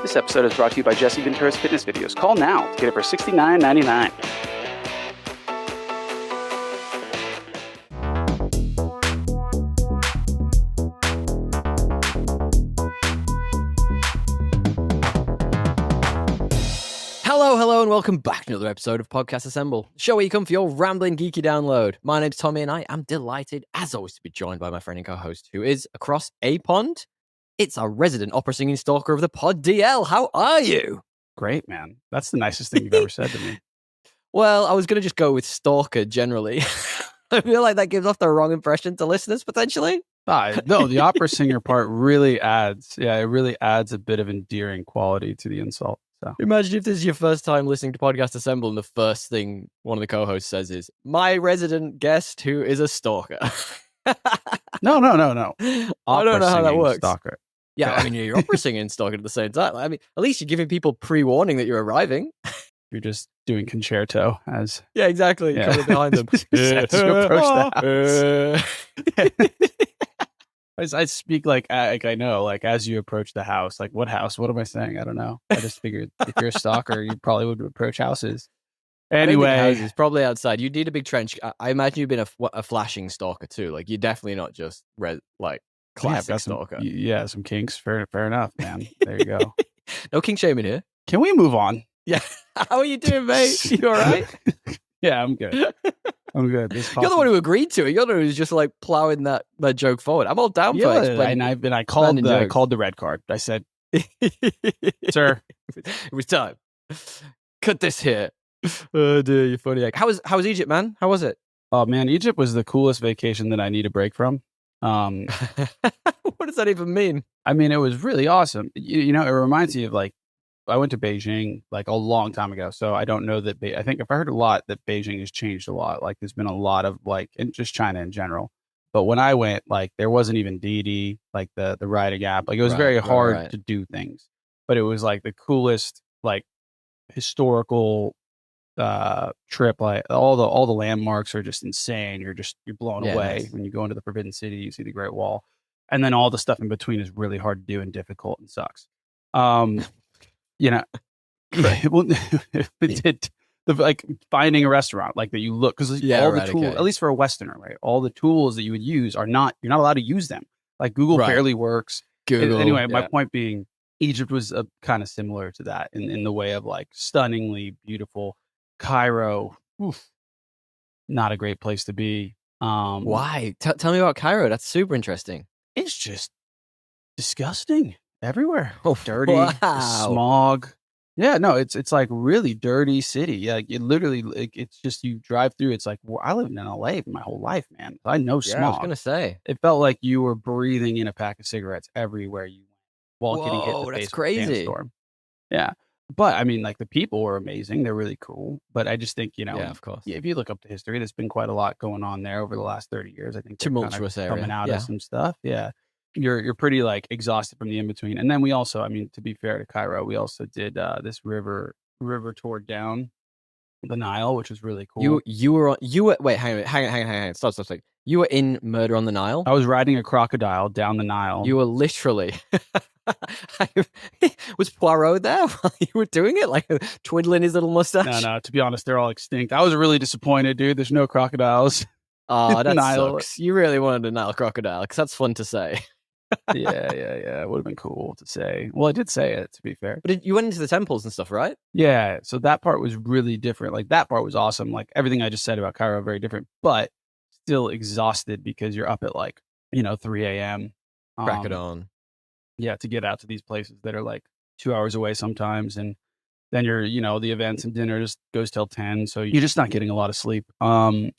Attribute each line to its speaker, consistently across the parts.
Speaker 1: This episode is brought to you by Jesse Ventura's Fitness Videos. Call now to get it for $69.99.
Speaker 2: Hello, and welcome back to another episode of Podcast Assemble, the show where you come for your rambling, geeky download. My name's Tommy, and I am delighted, as always, to be joined by my friend and co-host, who is across a pond. It's our resident opera singing stalker of the pod, DL. How are you?
Speaker 1: Great, man. That's the nicest thing you've ever said to me.
Speaker 2: Well, I was going to just go with stalker generally. I feel like that gives off the wrong impression to listeners, potentially.
Speaker 1: No, the opera singer part really adds, it really adds a bit of endearing quality to the insult. So.
Speaker 2: Imagine if this is your first time listening to Podcast Assemble and the first thing one of the co-hosts says is, my resident guest who is a stalker.
Speaker 1: No.
Speaker 2: I don't know how that works.
Speaker 1: Stalker.
Speaker 2: Yeah, I mean, you're opera singing and stalking at the same time. I mean, at least you're giving people pre-warning that you're arriving.
Speaker 1: You're just doing concerto as...
Speaker 2: Yeah, exactly. You're coming behind them.
Speaker 1: As you approach the house. I speak like I know, like as you approach the house. Like, what house? What am I saying? I don't know. I just figured if you're a stalker, you probably would approach houses. Anyway,
Speaker 2: houses, probably outside. You'd need a big trench. I imagine you've been a flashing stalker too. Like, you're definitely not just classic stalker.
Speaker 1: Some kinks. Fair enough, man. There you go.
Speaker 2: No king shaming here.
Speaker 1: Can we move on?
Speaker 2: Yeah. How are you doing, mate? You all right?
Speaker 1: Yeah, I'm good. I'm good.
Speaker 2: You're the one who agreed to it. You're the one who's just like plowing that joke forward. I'm all down for it.
Speaker 1: And I called the red card. I said, sir,
Speaker 2: it was time. Cut this here. Oh dear, you're funny. How was Egypt, man? How was it?
Speaker 1: Oh man, Egypt was the coolest vacation that I need a break from.
Speaker 2: What does that even mean?
Speaker 1: I mean, it was really awesome. You know, it reminds me of like, I went to Beijing like a long time ago. So I don't know that, I think I've heard a lot that Beijing has changed a lot. Like there's been a lot of like, and just China in general. But when I went, like there wasn't even Didi, like the riding app. Like it was very hard to do things. But it was like the coolest, like historical trip. Like all the landmarks are just insane. You're blown away. Nice. When you go into the Forbidden City, you see the Great Wall. And then all the stuff in between is really hard to do and difficult and sucks. You know, like finding a restaurant like that you look, because all the tools, at least for a Westerner, right? All the tools that you would use you're not allowed to use them. Like Google barely works. Anyway, my point being, Egypt was kind of similar to that in the way of like stunningly beautiful. Cairo, not a great place to be.
Speaker 2: Why? Tell me about Cairo. That's super interesting.
Speaker 1: It's just disgusting. Everywhere. Dirty, smog. Yeah, no, it's like really dirty city. Yeah, it literally, it's just, you drive through. It's like, I lived in LA my whole life, man. I know smog.
Speaker 2: I was gonna say,
Speaker 1: it felt like you were breathing in a pack of cigarettes everywhere you went while getting hit in the face.
Speaker 2: That's crazy.
Speaker 1: With a storm. Yeah, but I mean, like the people were amazing. They're really cool. But I just think,
Speaker 2: of course.
Speaker 1: Yeah, if you look up the history, there's been quite a lot going on there over the last 30 years. I think
Speaker 2: tumultuous area
Speaker 1: coming out of some stuff. Yeah. You're pretty like exhausted from the in between, and then we also, I mean, to be fair to Cairo, we also did this river tour down the Nile, which was really cool.
Speaker 2: You were wait, hang on, stop. You were in Murder on the Nile.
Speaker 1: I was riding a crocodile down the Nile.
Speaker 2: You were literally. Was Poirot there while you were doing it, like twiddling his little mustache?
Speaker 1: No. To be honest, they're all extinct. I was really disappointed, dude. There's no crocodiles.
Speaker 2: Oh, that sucks. You really wanted a Nile crocodile, because that's fun to say.
Speaker 1: Yeah. It would have been cool to say. Well, I did say it, to be fair.
Speaker 2: But you went into the temples and stuff, right?
Speaker 1: Yeah. So that part was really different. Like that part was awesome. Like everything I just said about Cairo, very different, but still exhausted because you're up at like, 3 a.m.
Speaker 2: Crack it on.
Speaker 1: Yeah, to get out to these places that are like 2 hours away sometimes. And then you're, the events and dinner just goes till 10. So you're just not getting a lot of sleep. And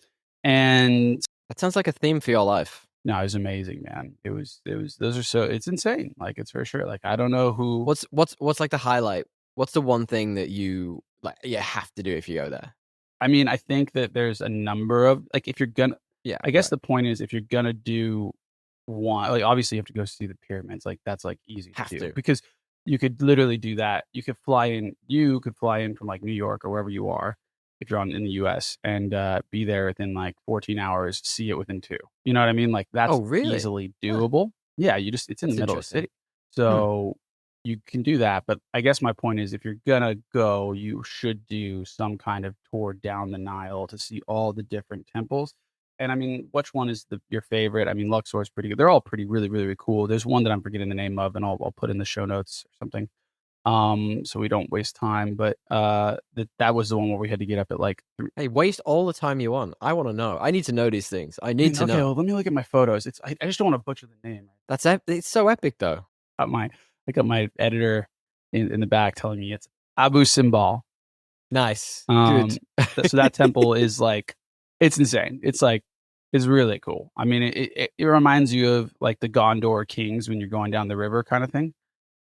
Speaker 2: that sounds like a theme for your life.
Speaker 1: No, it was amazing, man. It was, it's insane. Like, it's for sure. Like, I don't know who.
Speaker 2: What's like the highlight? What's the one thing that you have to do if you go there?
Speaker 1: I mean, I think that there's a number of, like, if you're gonna, I guess the point is, if you're gonna do one, like, obviously you have to go see the pyramids. Like, that's like easy to do because you could literally do that. You could fly in from like New York or wherever you are, if you're in the US, and be there within like 14 hours, see it within 2. You know what I mean? Like that's easily doable. Yeah, it's in the middle of the city. So you can do that, but I guess my point is if you're gonna go, you should do some kind of tour down the Nile to see all the different temples. And I mean, which one is your favorite? I mean, Luxor is pretty good. They're all pretty really, really, really cool. There's one that I'm forgetting the name of, and I'll put in the show notes or something. So we don't waste time. But that was the one where we had to get up at like
Speaker 2: Hey, waste all the time you want. I want to know. I need to know these things. I need to
Speaker 1: okay,
Speaker 2: know.
Speaker 1: well, let me look at my photos. I just don't want to butcher the name.
Speaker 2: It's so epic though.
Speaker 1: I got my editor in the back telling me it's Abu Simbel.
Speaker 2: Nice.
Speaker 1: Um,
Speaker 2: Good.
Speaker 1: so that temple is like, it's insane. It's like, it's really cool. I mean, it reminds you of like the Gondor kings when you're going down the river kind of thing.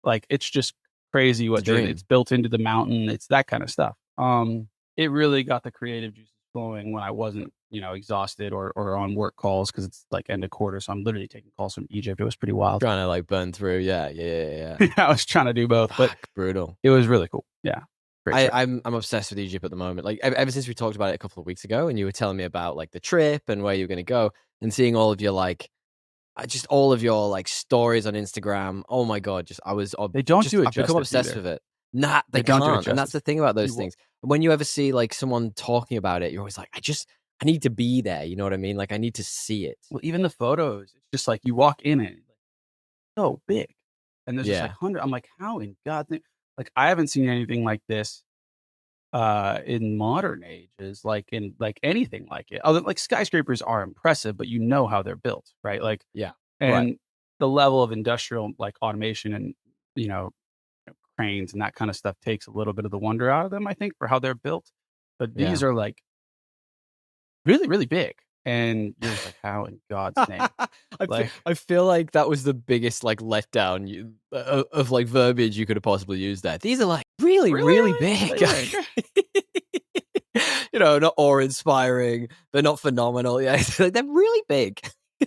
Speaker 1: Like, it's just crazy what it's built into the mountain. It's that kind of stuff. It really got the creative juices flowing when I wasn't, exhausted or on work calls because it's like end of quarter. So I'm literally taking calls from Egypt. It was pretty wild.
Speaker 2: Trying to like burn through. Yeah.
Speaker 1: I was trying to do both, but
Speaker 2: brutal.
Speaker 1: It was really cool. Yeah.
Speaker 2: I'm obsessed with Egypt at the moment. Like ever since we talked about it a couple of weeks ago, and you were telling me about like the trip and where you're going to go, and seeing all of your like, just all of your like stories on Instagram. Oh my god!
Speaker 1: They don't do it.
Speaker 2: I've become obsessed with it. Nah, they
Speaker 1: don't
Speaker 2: can't. And that's the thing about those things. When you ever see like someone talking about it, you're always like, I need to be there. You know what I mean? Like I need to see it.
Speaker 1: Well, even the photos, it's just like you walk in it, like, so big, and there's just like 100. I'm like, how in God's name? Like I haven't seen anything like this in modern ages, like in like anything like it. Other like skyscrapers are impressive, but you know how they're built, right? Like and the level of industrial like automation and cranes and that kind of stuff takes a little bit of the wonder out of them, I think, for how they're built. But these are like really, really big. And you're just like, how in God's name?
Speaker 2: I feel like that was the biggest like letdown of like verbiage you could have possibly used there. These are like really big. Not awe-inspiring. They're not phenomenal. Yeah, they're really big.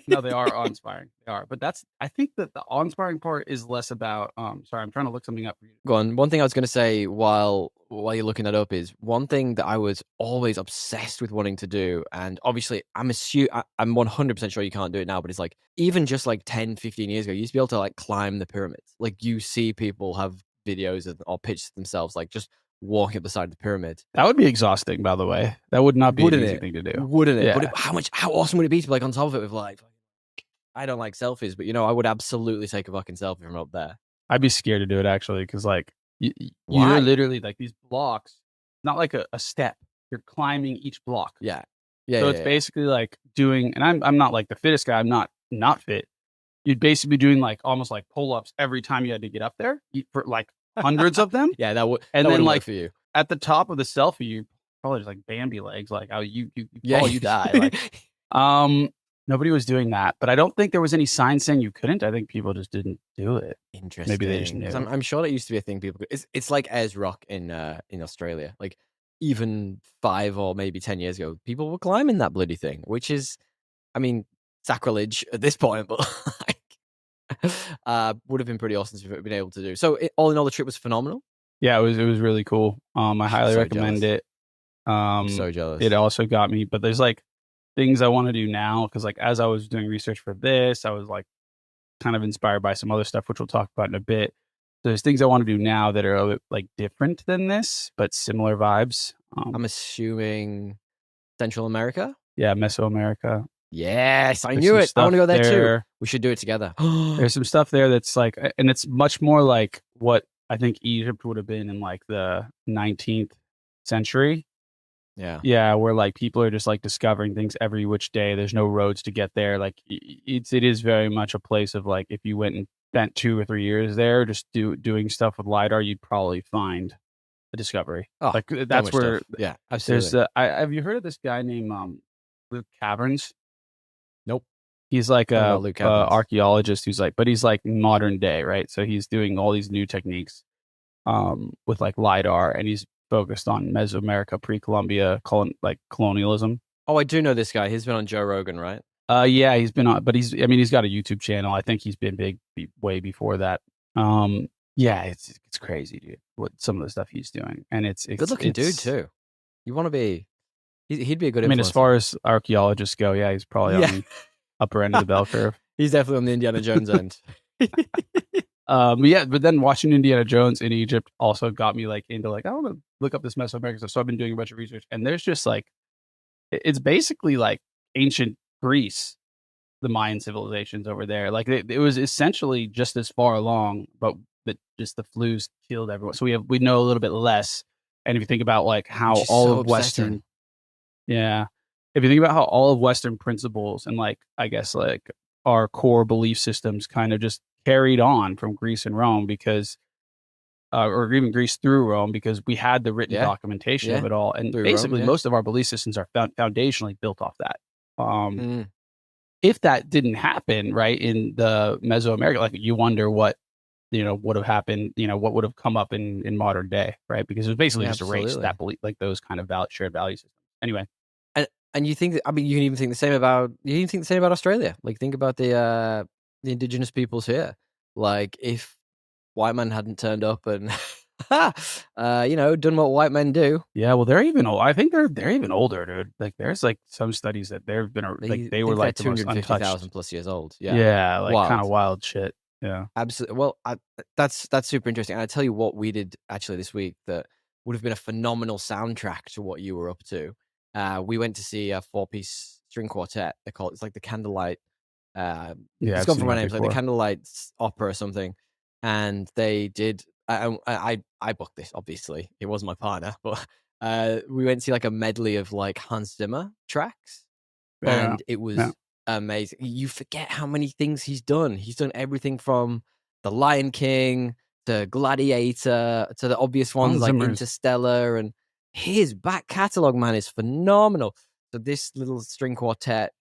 Speaker 1: No, they are awe-inspiring. They are. But I think that the awe-inspiring part is less about sorry, I'm trying to look something up for you.
Speaker 2: Go on. One thing I was going to say while you're looking that up is one thing that I was always obsessed with wanting to do, and obviously I'm 100% sure you can't do it now, but it's like even just like 10, 15 years ago, you used to be able to like climb the pyramids. Like you see people have videos or pictures of themselves like just walking up the side of the pyramid.
Speaker 1: That would be exhausting, by the way. That would not be an easy thing to do.
Speaker 2: Wouldn't it? Yeah. But how awesome would it be to be like on top of it with like, I don't like selfies, but I would absolutely take a fucking selfie from up there.
Speaker 1: I'd be scared to do it actually, because like you're literally like these blocks, not like a step. You're climbing each block.
Speaker 2: Yeah.
Speaker 1: So it's basically like doing, and I'm not like the fittest guy. I'm not fit. You'd basically be doing like almost like pull-ups every time you had to get up there for like hundreds of them.
Speaker 2: Yeah, that would.
Speaker 1: And
Speaker 2: that
Speaker 1: then like
Speaker 2: for you
Speaker 1: at the top of the selfie, you probably just like Bambi legs, like how you fall, you die. Like, nobody was doing that, but I don't think there was any sign saying you couldn't. I think people just didn't do it.
Speaker 2: Interesting.
Speaker 1: Maybe they just knew.
Speaker 2: I'm sure that used to be a thing people could. It's like Ayers Rock in Australia. Like even 5 or maybe 10 years ago, people were climbing that bloody thing, which is, I mean, sacrilege at this point, but like, would have been pretty awesome to have been able to do. So all in all, the trip was phenomenal.
Speaker 1: Yeah, it was really cool. I highly recommend it.
Speaker 2: I'm so jealous.
Speaker 1: It also got me, but there's like things I want to do now because like as I was doing research for this, I was like kind of inspired by some other stuff, which we'll talk about in a bit. There's things I want to do now that are a bit, like different than this, but similar vibes.
Speaker 2: I'm assuming Central America.
Speaker 1: Yeah, Mesoamerica.
Speaker 2: Yes, I knew it. I want to go there too. We should do it together.
Speaker 1: There's some stuff there that's like, and it's much more like what I think Egypt would have been in like the 19th century. Yeah, where like people are just like discovering things every which day. There's no roads to get there. Like it is very much a place of like if you went and spent 2 or 3 years there just doing stuff with LiDAR, you'd probably find a discovery. Like that's where
Speaker 2: stuff. Yeah, absolutely.
Speaker 1: There's have you heard of this guy named Luke Caverns?
Speaker 2: Nope.
Speaker 1: He's like a archaeologist who's like, but he's like modern day, right? So he's doing all these new techniques with like LiDAR, and he's focused on Mesoamerica, pre-Columbia, colonialism.
Speaker 2: Oh, I do know this guy. He's been on Joe Rogan, right?
Speaker 1: Yeah, he's been on, but he's got a YouTube channel. I think he's been big way before that. Yeah, it's crazy, dude. What some of the stuff he's doing, and it's
Speaker 2: good looking dude too. You want to be? He'd be a good.
Speaker 1: I mean, as far as archaeologists go, yeah, he's probably on the upper end of the bell curve.
Speaker 2: He's definitely on the Indiana Jones end.
Speaker 1: But yeah, but then watching Indiana Jones in Egypt also got me like into like I want to look up this Mesoamerican stuff. So I've been doing a bunch of research, and there's just like it's basically like ancient Greece, the Mayan civilizations over there. Like it was essentially just as far along, but just the flus killed everyone. So we know a little bit less. And if you think about like how
Speaker 2: Which is
Speaker 1: all
Speaker 2: so
Speaker 1: of
Speaker 2: upsetting.
Speaker 1: Western, yeah, if you think about how all of Western principles and like I guess like our core belief systems kind of just carried on from Greece and Rome because or even Greece through Rome because we had the written
Speaker 2: Yeah.
Speaker 1: documentation of
Speaker 2: Yeah.
Speaker 1: it all. And
Speaker 2: Through Rome,
Speaker 1: basically,
Speaker 2: yeah.
Speaker 1: most of our belief systems are foundationally built off that.
Speaker 2: Mm.
Speaker 1: If that didn't happen, right, in the Mesoamerica, like you wonder what would have happened, what would have come up in modern day, right? Because it was basically
Speaker 2: Yeah,
Speaker 1: just erased
Speaker 2: absolutely.
Speaker 1: that belief, like those kind of shared value systems. Anyway,
Speaker 2: And you think that, I mean, you can even think the same about Australia. Like, think about the indigenous peoples here. Like, if white men hadn't turned up and, done what white men do,
Speaker 1: yeah, well, they're even old. I think they're even older, dude. Like, there's like some studies that they've been like
Speaker 2: they
Speaker 1: they were
Speaker 2: think they're
Speaker 1: like the most
Speaker 2: 250,000
Speaker 1: untouched.
Speaker 2: plus years old. Yeah.
Speaker 1: Yeah, like kind
Speaker 2: Wild.
Speaker 1: of wild shit. Yeah.
Speaker 2: Absolutely. Well, that's super interesting. And I tell you what we did actually this week that would have been a phenomenal soundtrack to what you were up to. We went to see a four-piece string quartet. It's like the Candlelight.
Speaker 1: Yeah,
Speaker 2: It's
Speaker 1: I've
Speaker 2: gone
Speaker 1: seen
Speaker 2: from my
Speaker 1: that
Speaker 2: name. It's like the
Speaker 1: before.
Speaker 2: Candlelight Opera or something. And they did. I booked this. Obviously, it wasn't my partner, but we went to see like a medley of like Hans Zimmer tracks,
Speaker 1: Yeah.
Speaker 2: and it
Speaker 1: Yeah.
Speaker 2: was amazing. You forget how many things he's done. He's done everything from The Lion King to Gladiator to the obvious ones
Speaker 1: Hans
Speaker 2: like
Speaker 1: Zimmer's
Speaker 2: Interstellar, and his back catalog, man, is phenomenal. So this little string quartet,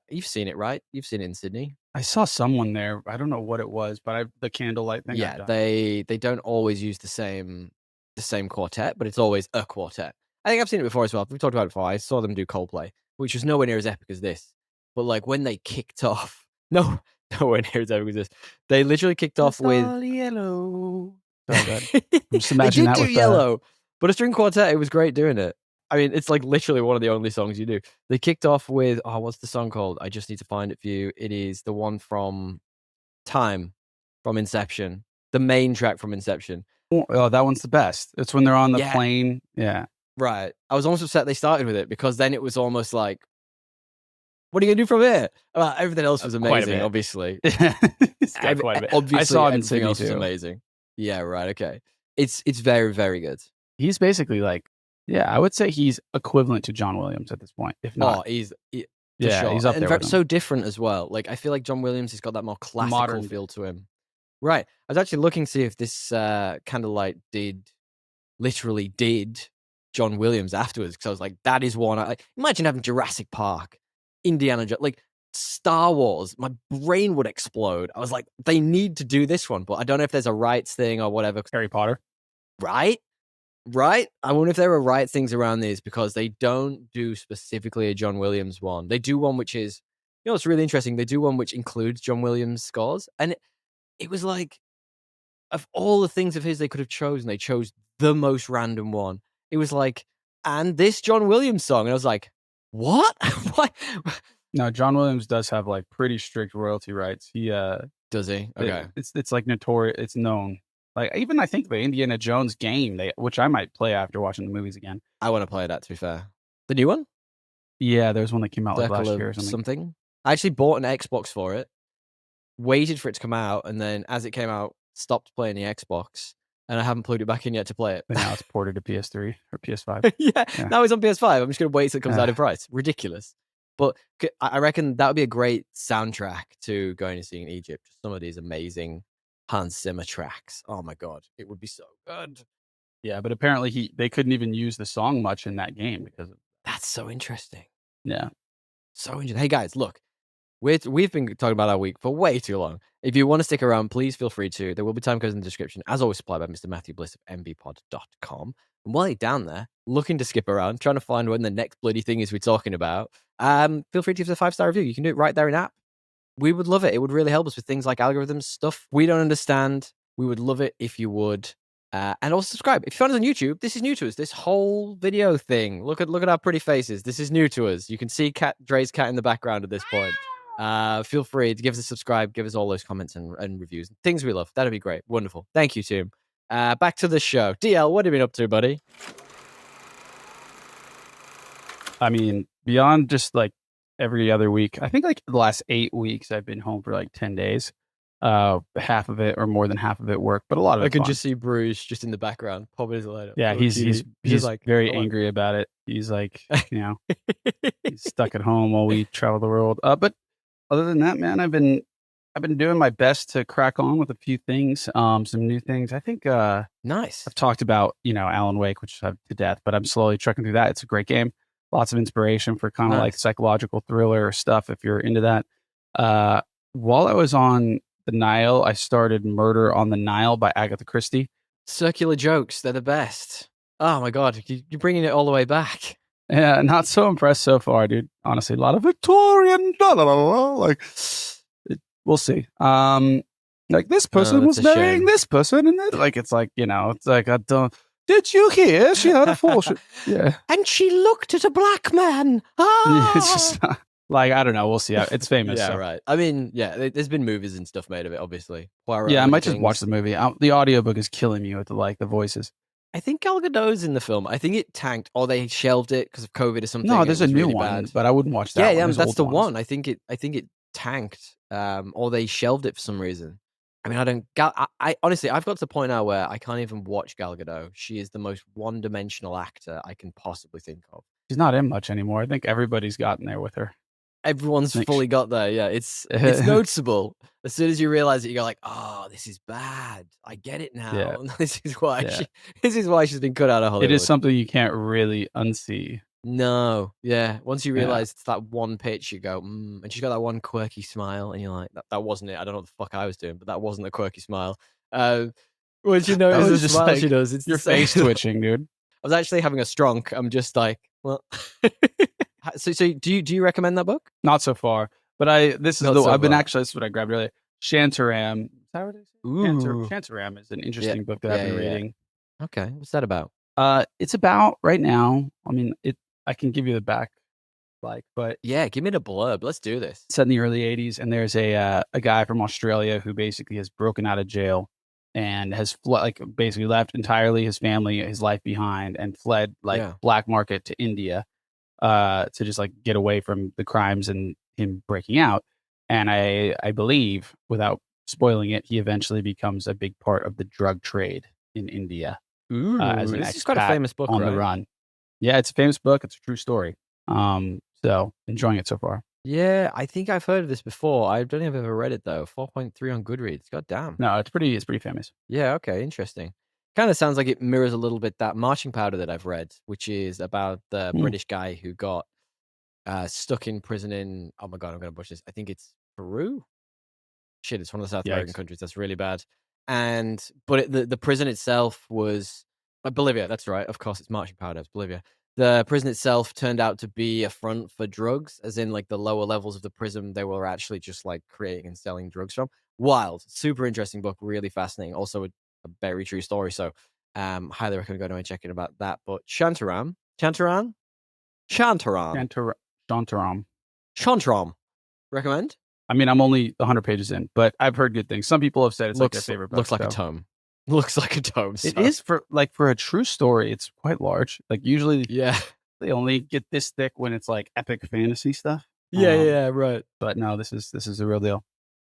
Speaker 2: you've seen it, right? You've seen it in Sydney.
Speaker 1: I saw someone there. I don't know what it was, but the candlelight thing I've
Speaker 2: Yeah,
Speaker 1: done.
Speaker 2: they don't always use the same quartet, but it's always a quartet. I think I've seen it before as well. We've talked about it before. I saw them do Coldplay, which was nowhere near as epic as this. But like when they kicked off, no, nowhere near as epic as this. They literally kicked off
Speaker 1: It's
Speaker 2: with
Speaker 1: all yellow. Sorry, go ahead. I'm just
Speaker 2: they
Speaker 1: imagining
Speaker 2: did
Speaker 1: that
Speaker 2: do
Speaker 1: with
Speaker 2: Yellow, but a string quartet, it was great doing it. I mean, it's like literally one of the only songs you do. They kicked off with, oh, what's the song called? I just need to find it for you. It is the one from Time from Inception, the main track from Inception.
Speaker 1: oh, that one's the best. It's when they're on the
Speaker 2: Yeah,
Speaker 1: plane. Yeah.
Speaker 2: right. I was almost upset they started with it because then it was almost like, what are you gonna do from here? Everything else was
Speaker 1: Quite a
Speaker 2: amazing,
Speaker 1: bit.
Speaker 2: obviously.
Speaker 1: It's got quite a bit. I
Speaker 2: Obviously,
Speaker 1: saw him in
Speaker 2: everything
Speaker 1: Sydney
Speaker 2: else was
Speaker 1: too.
Speaker 2: amazing. Yeah, right. Okay, it's very very good.
Speaker 1: He's basically like, yeah, I would say he's equivalent to John Williams at this point, if not.
Speaker 2: Oh, for
Speaker 1: Yeah,
Speaker 2: sure,
Speaker 1: he's up
Speaker 2: and
Speaker 1: there with him.
Speaker 2: so different as well. Like I feel like John Williams has got that more classical
Speaker 1: Modern day.
Speaker 2: feel to him. Right. I was actually looking to see if this Candlelight literally did John Williams afterwards because I was like, that is one. Imagine having Jurassic Park, Indiana Jones, like Star Wars. My brain would explode. I was like, they need to do this one, but I don't know if there's a rights thing or whatever.
Speaker 1: Harry Potter.
Speaker 2: Right? Right? I wonder if there are right things around these because they don't do specifically a John Williams one. They do one which is, it's really interesting. They do one which includes John Williams scores. And it was like, of all the things of his they could have chosen, they chose the most random one. It was like, and this John Williams song. And I was like, what? What?
Speaker 1: No, John Williams does have like pretty strict royalty rights. He
Speaker 2: Does he? Okay.
Speaker 1: it's like notorious. It's known. Like even I think the Indiana Jones game, which I might play after watching the movies again.
Speaker 2: I want to play that, to be fair. The new one?
Speaker 1: Yeah, there's one that came out like
Speaker 2: Circle
Speaker 1: last year or
Speaker 2: of
Speaker 1: something.
Speaker 2: something. I actually bought an Xbox for it, waited for it to come out, and then as it came out, stopped playing the Xbox, and I haven't plugged it back in yet to play it.
Speaker 1: But now it's ported to PS3 or PS5.
Speaker 2: Yeah,
Speaker 1: Yeah.
Speaker 2: now it's on PS5. I'm just going to wait till it comes out in price. Ridiculous. But I reckon that would be a great soundtrack to going and seeing Egypt. Some of these amazing Hans Zimmer tracks. Oh my God, it would be so good.
Speaker 1: Yeah, but apparently they couldn't even use the song much in that game because of,
Speaker 2: That's so interesting.
Speaker 1: yeah.
Speaker 2: So interesting. Hey guys, look, we've been talking about our week for way too long. If you want to stick around, please feel free to. There will be time codes in the description, as always, supplied by Mr. Matthew Bliss of mbpod.com. And while you're down there, looking to skip around, trying to find when the next bloody thing is we're talking about, feel free to give us a 5-star review. You can do it right there in app. We would love it. It would really help us with things like algorithms, stuff we don't understand. We would love it if you would. And also subscribe. If you find us on YouTube, this is new to us. This whole video thing. Look at our pretty faces. This is new to us. You can see Dre's cat in the background at this point. Feel free to give us a subscribe, give us all those comments and reviews, things we love. That'd be great. Wonderful. Thank you, Tim. Back to the show. DL, what have you been up to, buddy?
Speaker 1: I mean, beyond just like every other week, I think like the last 8 weeks I've been home for like 10 days. Half of it or more than half of it work, but a lot of
Speaker 2: I
Speaker 1: it
Speaker 2: can
Speaker 1: fun.
Speaker 2: just see Bruce just in the background, popping his light up.
Speaker 1: Yeah, he's
Speaker 2: just like
Speaker 1: very angry about it. He's like, he's stuck at home while we travel the world. But other than that, man, I've been doing my best to crack on with a few things, some new things. I think
Speaker 2: nice.
Speaker 1: I've talked about, Alan Wake, which I've to death, but I'm slowly trucking through that. It's a great game. Lots of inspiration for kind of like psychological thriller stuff if you're into that. While I was on the Nile, I started Murder on the Nile by Agatha Christie.
Speaker 2: Circular jokes, they're the best. Oh my god, you're bringing it all the way back.
Speaker 1: Yeah, not so impressed so far, dude. Honestly, a lot of Victorian, like we'll see. Like this person was marrying this person, and then like it's like it's like I don't. Did you hear she had a fortune? Yeah,
Speaker 2: and she looked at a black man. Ah!
Speaker 1: It's just not, like I don't know. We'll see. It's famous.
Speaker 2: Yeah,
Speaker 1: so.
Speaker 2: right. I mean, yeah, there's been movies and stuff made of it, obviously.
Speaker 1: Yeah, I might just watch the movie. The audiobook is killing me with the voices.
Speaker 2: I think Gal Gadot's in the film. I think it tanked, or they shelved it because of COVID or something.
Speaker 1: No, there's a new
Speaker 2: really
Speaker 1: one,
Speaker 2: bad.
Speaker 1: but I wouldn't watch that.
Speaker 2: Yeah, that's the one. I think it tanked, or they shelved it for some reason. I mean, I honestly, I've got to the point now where I can't even watch Gal Gadot. She is the most one-dimensional actor I can possibly think of.
Speaker 1: She's not in much anymore. I think everybody's gotten there with her.
Speaker 2: Everyone's fully got there. Yeah, it's noticeable. As soon as you realize it, you go like, "Oh, this is bad. I get it now.
Speaker 1: Yeah.
Speaker 2: This is why she's been cut out of Hollywood."
Speaker 1: It is something you can't really unsee.
Speaker 2: No, yeah. Once you realize it's that one pitch, you go, and she's got that one quirky smile, and you're like, that wasn't it. I don't know what the fuck I was doing, but that wasn't a quirky smile. Once you notice the smile she does, it's
Speaker 1: your face twitching, dude.
Speaker 2: I was actually having a stronk. I'm just like, well. So do you recommend that book?
Speaker 1: Not so far, but this is what I grabbed earlier. Shantaram. Is that what it is?
Speaker 2: Ooh.
Speaker 1: Shantaram is an interesting book that I've been reading.
Speaker 2: Okay, what's that about?
Speaker 1: It's about right now. I mean, I can give you the back, but
Speaker 2: yeah, give me the blurb. Let's do this.
Speaker 1: Set in the early '80s, and there's a guy from Australia who basically has broken out of jail and has basically left entirely his family, his life behind, and fled black market to India. To just get away from the crimes and him breaking out. And I believe, without spoiling it, he eventually becomes a big part of the drug trade in India.
Speaker 2: Ooh,
Speaker 1: as an
Speaker 2: this is quite a famous book,
Speaker 1: on the run. Yeah, it's a famous book. It's a true story. So enjoying it so far.
Speaker 2: Yeah, I think I've heard of this before. I don't think I've ever read it though. 4.3 on Goodreads. God damn.
Speaker 1: No, it's pretty famous.
Speaker 2: Yeah, okay, interesting. Kind of sounds like it mirrors a little bit that Marching Powder that I've read, which is about the British guy who got stuck in prison in, oh my God, I'm going to butcher this. I think it's Peru. Shit, it's one of the South American countries. That's really bad. But the prison itself was Bolivia. That's right. Of course, it's Marching Powder. It's Bolivia. The prison itself turned out to be a front for drugs, as in the lower levels of the prison, they were actually just creating and selling drugs from. Wild, super interesting book, really fascinating. Also a very true story. So highly recommend going and checking about that. But Shantaram. Recommend?
Speaker 1: I mean, I'm only 100 pages in, but I've heard good things. Some people have said it's their favorite book.
Speaker 2: Looks like a tome. Looks like a tome.
Speaker 1: It is for a true story. It's quite large. Usually, they only get this thick when it's epic fantasy stuff.
Speaker 2: Yeah, right.
Speaker 1: But no, this is a real deal.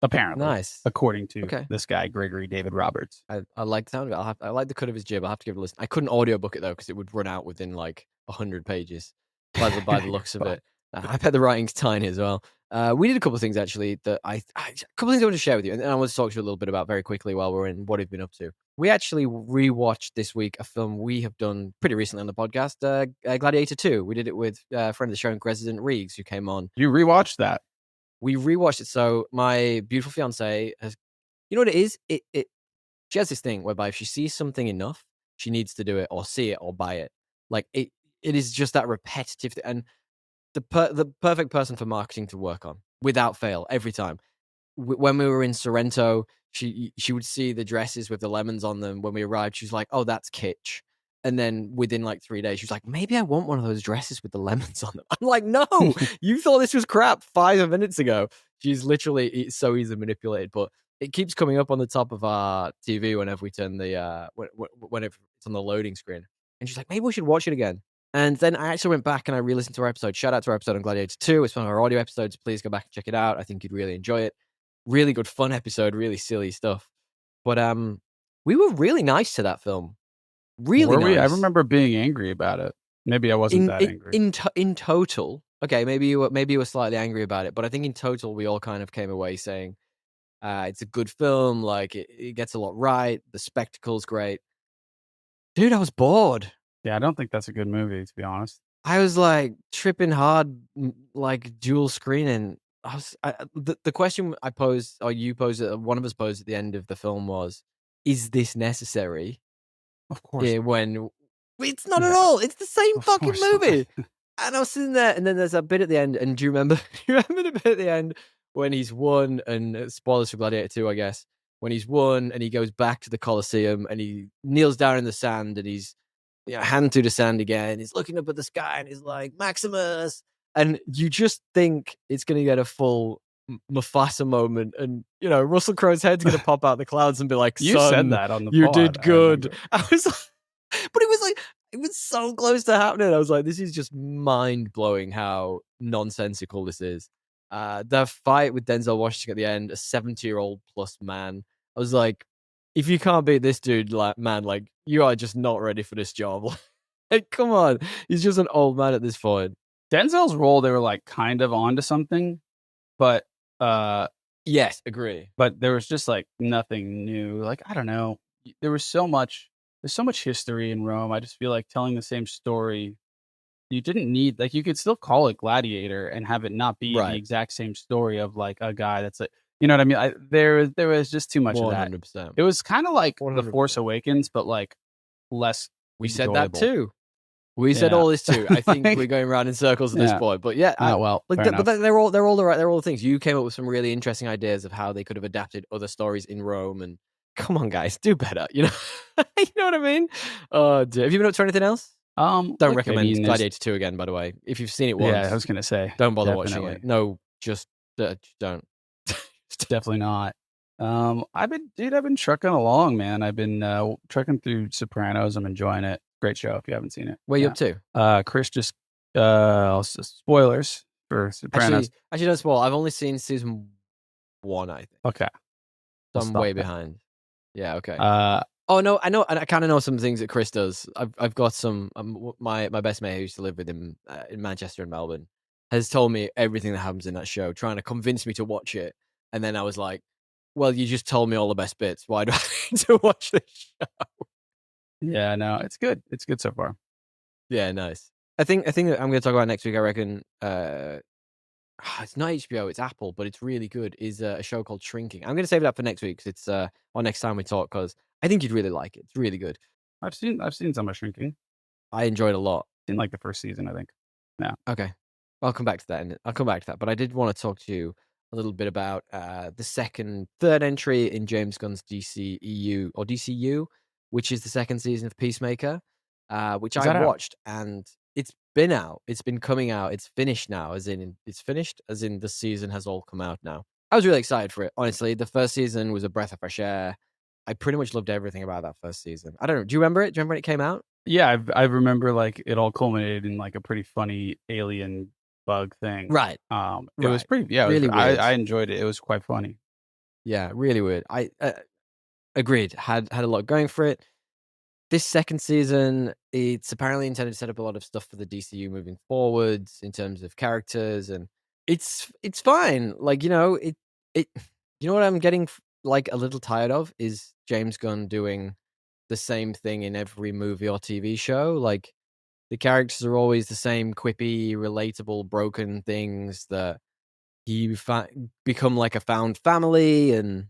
Speaker 1: Apparently,
Speaker 2: nice.
Speaker 1: According to this guy, Gregory David Roberts.
Speaker 2: I like the sound of it. I like the cut of his jib. I'll have to give it a listen. I couldn't audiobook it though because it would run out within 100 pages by the looks of it. I bet the writing's tiny as well. We did a couple of things actually that a couple of things I want to share with you, and I want to talk to you a little bit about very quickly while we're in what we've been up to. We actually rewatched this week a film we have done pretty recently on the podcast, Gladiator 2. We did it with a friend of the show, Resident Reegs, who came on.
Speaker 1: You rewatched that?
Speaker 2: We rewatched it. So my beautiful fiance has, you know what it is? She has this thing whereby if she sees something enough, she needs to do it or see it or buy it. It is just that repetitive thing. And the perfect person for marketing to work on without fail every time. When we were in Sorrento, she would see the dresses with the lemons on them. When we arrived, she was like, "Oh, that's kitsch." And then within 3 days, she was like, "Maybe I want one of those dresses with the lemons on them." I'm like, "No, you thought this was crap 5 minutes ago." She's literally so easily manipulated, but it keeps coming up on the top of our TV whenever we turn the whenever it's on the loading screen. And she's like, maybe we should watch it again. And then I actually went back and I re-listened to our episode. Shout out to our episode on Gladiator 2. It's one of our audio episodes. Please go back and check it out. I think you'd really enjoy it. Really good, fun episode, really silly stuff. But we were really nice to that film. Really
Speaker 1: Were we? I
Speaker 2: nice.
Speaker 1: remember being angry about it. Maybe I wasn't that angry.
Speaker 2: In total, okay, maybe you were slightly angry about it, but I think in total we all kind of came away saying it's a good film. Like it gets a lot right. The spectacle's great. Dude, I was bored.
Speaker 1: Yeah, I don't think that's a good movie, to be honest.
Speaker 2: I was like tripping hard, like dual screening. The question I posed, or you posed, one of us posed at the end of the film was, "Is this necessary?"
Speaker 1: Of course
Speaker 2: Yeah,
Speaker 1: not.
Speaker 2: when it's not at
Speaker 1: Yeah,
Speaker 2: all. It's the same
Speaker 1: of
Speaker 2: fucking
Speaker 1: course not.
Speaker 2: movie. And I was sitting there, and then there's a bit at the end. And do you remember? You remember the bit at the end when he's won? And spoilers for Gladiator 2, I guess. When he's won, and he goes back to the Colosseum, and he kneels down in the sand, and he's hand through the sand again. He's looking up at the sky, and he's like Maximus. And you just think it's going to get a full Mufasa moment, and Russell Crowe's head's going to pop out the clouds and be like,
Speaker 1: You said
Speaker 2: "Son,
Speaker 1: that on the
Speaker 2: you
Speaker 1: pod,
Speaker 2: did
Speaker 1: I
Speaker 2: good."
Speaker 1: remember.
Speaker 2: I was like, but it was so close to happening. I was like, this is just mind blowing how nonsensical this is. The fight with Denzel Washington at the end, a 70-year-old plus man. I was like, if you can't beat this dude, like man, like you are just not ready for this job. Like, come on, he's just an old man at this point.
Speaker 1: Denzel's role, they were like kind of onto something, but
Speaker 2: Yes, agree.
Speaker 1: but there was just like nothing new. Like I don't know, there's so much history in Rome. I just feel like telling the same story. You didn't need like you could still call it Gladiator and have it not be the
Speaker 2: Right,
Speaker 1: exact same story of like a guy that's like what I mean. There was just too much of that.
Speaker 2: 100%.
Speaker 1: It was kind of like The Force
Speaker 2: 100%.
Speaker 1: Awakens, but like less
Speaker 2: We said that
Speaker 1: enjoyable.
Speaker 2: too. We said
Speaker 1: Yeah,
Speaker 2: all this too. I think
Speaker 1: like,
Speaker 2: we're going around in circles at this
Speaker 1: yeah.
Speaker 2: point. But yeah,
Speaker 1: Oh well,
Speaker 2: like
Speaker 1: fair
Speaker 2: that, but
Speaker 1: enough.
Speaker 2: they're all the right. They're all the things. You came up with some really interesting ideas of how they could have adapted other stories in Rome. And come on, guys, do better. You know what I mean? Oh, dear. Have you been up to anything else? Don't
Speaker 1: Look, I
Speaker 2: recommend
Speaker 1: mean, there's
Speaker 2: Gladiator 2 again, by the way. If you've seen it
Speaker 1: yeah, I
Speaker 2: once,
Speaker 1: was gonna say
Speaker 2: don't bother watching
Speaker 1: definitely,
Speaker 2: it. No, just don't.
Speaker 1: definitely not. I've been trucking along, man. I've been trucking through Sopranos. I'm enjoying it. Great show if you haven't seen it.
Speaker 2: Where you
Speaker 1: Yeah.
Speaker 2: up to?
Speaker 1: Chris just spoilers for Sopranos.
Speaker 2: Actually, don't spoil. I've only seen season 1, I think.
Speaker 1: Okay,
Speaker 2: So
Speaker 1: I'll
Speaker 2: I'm
Speaker 1: stop
Speaker 2: way
Speaker 1: then.
Speaker 2: behind. Yeah, okay.
Speaker 1: Uh,
Speaker 2: Oh, no, I know, and I kinda know some things that Chris does. I've got some, my best mate who used to live with him, in Manchester and Melbourne, has told me everything that happens in that show, trying to convince me to watch it, and then I was like, "Well, you just told me all the best bits. Why do I need to watch this show?"
Speaker 1: yeah, no, it's good. It's good so far.
Speaker 2: Yeah, nice. I think that I'm gonna talk about next week, I reckon, it's not HBO, it's Apple, but it's really good, is a show called Shrinking. I'm gonna save it up for next week 'cause it's, or next time we talk, 'cause I think you'd really like it. It's really good.
Speaker 1: I've seen some of Shrinking.
Speaker 2: I enjoyed it a lot.
Speaker 1: In like the first season, I think. Yeah.
Speaker 2: Okay. I'll come back to that, and I'll come back to that, but I did wanna talk to you a little bit about, the third entry in James Gunn's DCEU or DCU, which is the second season of Peacemaker, which
Speaker 1: Is
Speaker 2: I
Speaker 1: that out?
Speaker 2: watched, and it's been out. It's been coming out. It's finished now, as in it's finished, as in the season has all come out now. I was really excited for it, honestly. The first season was a breath of fresh air. I pretty much loved everything about that first season. I don't know, do you remember it? Do you remember when it came out?
Speaker 1: Yeah, I remember like it all culminated in like a pretty funny alien bug thing.
Speaker 2: Right,
Speaker 1: It was
Speaker 2: right.
Speaker 1: pretty. Yeah,
Speaker 2: Really weird.
Speaker 1: I enjoyed it. It was quite funny.
Speaker 2: Yeah, really weird. I agreed. Had a lot going for it. This second season, it's apparently intended to set up a lot of stuff for the DCU moving forwards in terms of characters, and it's fine. Like it. You know what I'm getting like a little tired of is James Gunn doing the same thing in every movie or TV show. Like the characters are always the same quippy, relatable, broken things that you become like a found family. And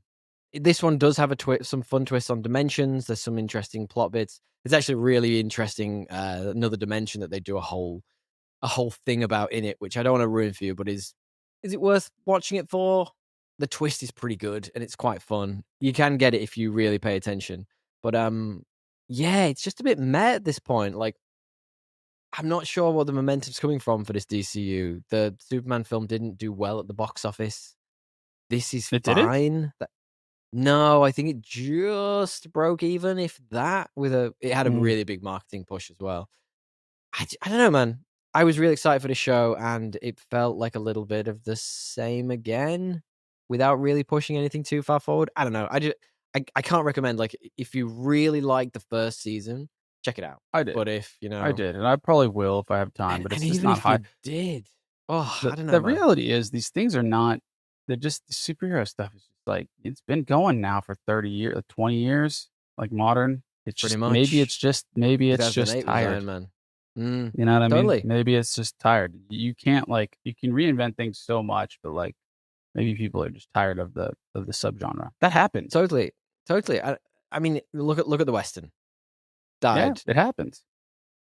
Speaker 2: this one does have some fun twists on dimensions. There's some interesting plot bits. It's actually really interesting, another dimension that they do a whole thing about in it, which I don't want to ruin for you, but is it worth watching it for? The twist is pretty good and it's quite fun. You can get it if you really pay attention. But yeah, it's just a bit meh at this point. Like I'm not sure what the momentum's coming from for this DCU. The Superman film didn't do well at the box office. This is
Speaker 1: It didn't?
Speaker 2: fine. No, I think it just broke even, if that, it had a
Speaker 1: Mm,
Speaker 2: really big marketing push as well. I don't know, man. I was really excited for the show, and it felt like a little bit of the same again, without really pushing anything too far forward. I don't know. I can't recommend, like, if you really like the first season, check it out.
Speaker 1: I did.
Speaker 2: But if,
Speaker 1: I did, and I probably will if I have time, but
Speaker 2: and
Speaker 1: it's just
Speaker 2: even
Speaker 1: not
Speaker 2: if
Speaker 1: high.
Speaker 2: you did, oh, I don't know,
Speaker 1: The
Speaker 2: man.
Speaker 1: reality is these things are not, they're just superhero stuff is just like, it's been going now for 30 years, 20 years, like modern. It's
Speaker 2: Pretty
Speaker 1: just
Speaker 2: much.
Speaker 1: maybe it's just
Speaker 2: 2008 was Iron
Speaker 1: tired.
Speaker 2: Man. Mm,
Speaker 1: You know what I mean?
Speaker 2: totally.
Speaker 1: Maybe it's just tired. You can't like you can reinvent things so much, but like maybe people are just tired of the subgenre. That happens.
Speaker 2: Totally. Totally. I mean, look at the Western.
Speaker 1: Yeah,
Speaker 2: Died.
Speaker 1: it happens.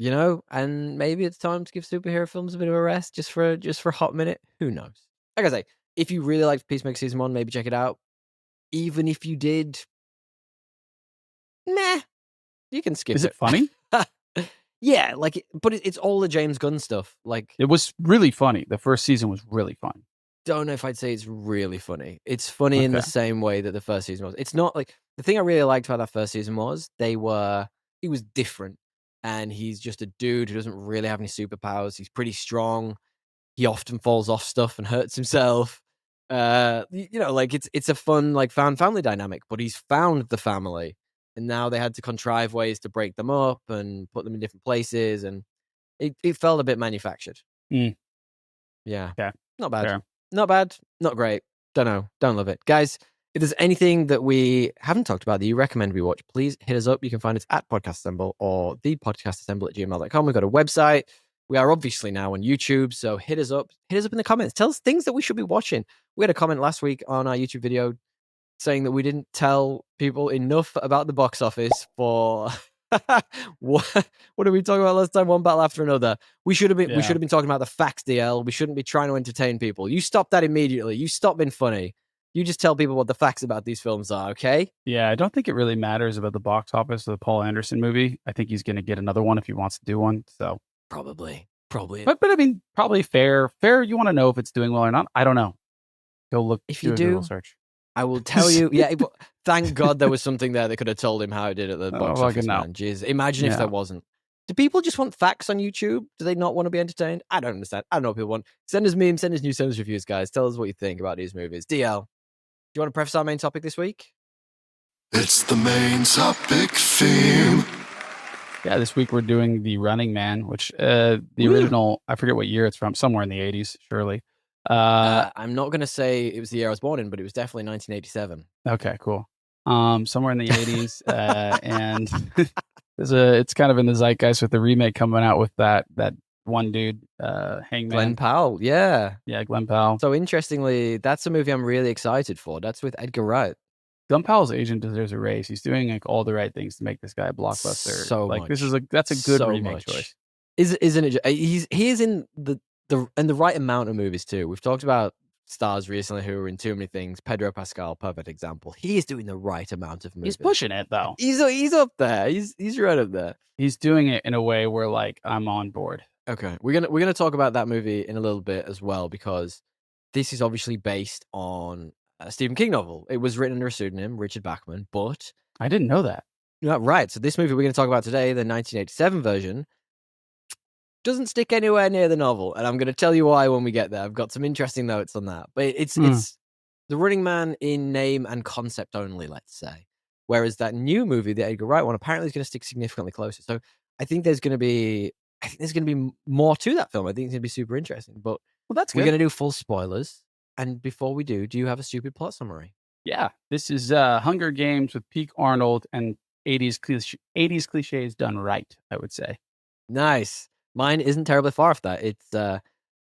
Speaker 2: And maybe it's time to give superhero films a bit of a rest just for a hot minute. Who knows? Like I say, if you really liked Peacemaker season 1, maybe check it out. Even if you did, nah, you can skip
Speaker 1: Is it
Speaker 2: it.
Speaker 1: funny?
Speaker 2: Yeah, like, but it's all the James Gunn stuff. Like,
Speaker 1: It was really funny. The first season was really fun.
Speaker 2: don't know if I'd say it's really funny. It's funny in the
Speaker 1: Okay.
Speaker 2: same way that the first season was. It's not like the thing I really liked about that first season was he was different, and he's just a dude who doesn't really have any superpowers. He's pretty strong. He often falls off stuff and hurts himself. Like it's a fun, like, found family dynamic, but he's found the family, and now they had to contrive ways to break them up and put them in different places, and it felt a bit manufactured.
Speaker 1: Mm,
Speaker 2: Yeah.
Speaker 1: yeah.
Speaker 2: Not bad.
Speaker 1: Fair.
Speaker 2: Not bad. Not great. Don't know. Don't love it. Guys, if there's anything that we haven't talked about that you recommend we watch, please hit us up. You can find us at Podcast Assemble or thepodcastassemble@gmail.com. We've got a website. We are obviously now on YouTube, so hit us up. Hit us up in the comments. Tell us things that we should be watching. We had a comment last week on our YouTube video saying that we didn't tell people enough about the box office for what did we talk about last time? One battle after another. We should have
Speaker 1: Yeah.
Speaker 2: been talking about the facts, DL. We shouldn't be trying to entertain people. You stop that immediately. You stop being funny. You just tell people what the facts about these films are, okay?
Speaker 1: Yeah, I don't think it really matters about the box office of the Paul Anderson movie. I think he's going to get another one if he wants to do one. So,
Speaker 2: Probably.
Speaker 1: but I mean, probably fair. Fair. You want to know if it's doing well or not? I don't know. Go look.
Speaker 2: If you
Speaker 1: Do a Google
Speaker 2: do,
Speaker 1: search.
Speaker 2: I will tell you. Yeah, but thank God there was something there that could have told him how it did at the
Speaker 1: Oh,
Speaker 2: box
Speaker 1: fucking
Speaker 2: office,
Speaker 1: no.
Speaker 2: man. Jeez, imagine if
Speaker 1: Yeah.
Speaker 2: there wasn't. Do people just want facts on YouTube? Do they not want to be entertained? I don't understand. I don't know what people want. Send us memes, send us news, send us reviews, guys. Tell us what you think about these movies. DL, do you want to preface our main topic this week?
Speaker 3: It's the main topic theme.
Speaker 1: Yeah, this week we're doing The Running Man, which the
Speaker 2: Woo.
Speaker 1: original, I forget what year it's from, somewhere in the 80s, surely.
Speaker 2: I'm not going to say it was the year I was born in, but it was definitely 1987.
Speaker 1: Okay, cool. Somewhere in the 80s, and it's kind of in the zeitgeist with the remake coming out with that one dude, Hangman.
Speaker 2: Glenn Powell, yeah.
Speaker 1: Yeah, Glenn Powell.
Speaker 2: So interestingly, that's a movie I'm really excited for. That's with Edgar Wright.
Speaker 1: Glenn Powell's agent deserves a raise. He's doing like all the right things to make this guy a blockbuster.
Speaker 2: So
Speaker 1: like
Speaker 2: much.
Speaker 1: this is that's a good
Speaker 2: So
Speaker 1: remake
Speaker 2: much.
Speaker 1: choice.
Speaker 2: Isn't it? He is in the right amount of movies too. We've talked about stars recently who are in too many things. Pedro Pascal, perfect example. He is doing the right amount of movies.
Speaker 1: He's pushing it though.
Speaker 2: He's up there. He's right up there.
Speaker 1: He's doing it in a way where like I'm on board.
Speaker 2: Okay, we're gonna talk about that movie in a little bit as well, because this is obviously based on a Stephen King novel. It was written under a pseudonym, Richard Bachman, but
Speaker 1: I didn't know that.
Speaker 2: right. So this movie we're going to talk about today, the 1987 version, doesn't stick anywhere near the novel, and I'm going to tell you why when we get there. I've got some interesting notes on that, but it's The Running Man in name and concept only, let's say. Whereas that new movie, the Edgar Wright one, apparently is going to stick significantly closer. So I think there's going to be more to that film. I think it's going to be super interesting. But
Speaker 1: Well, that's
Speaker 2: we're
Speaker 1: good.
Speaker 2: going to do full spoilers. And before we do you have a stupid plot summary?
Speaker 1: Yeah, this is Hunger Games with peak Arnold and 80s cliches done right, I would say.
Speaker 2: Nice. Mine isn't terribly far off that. It's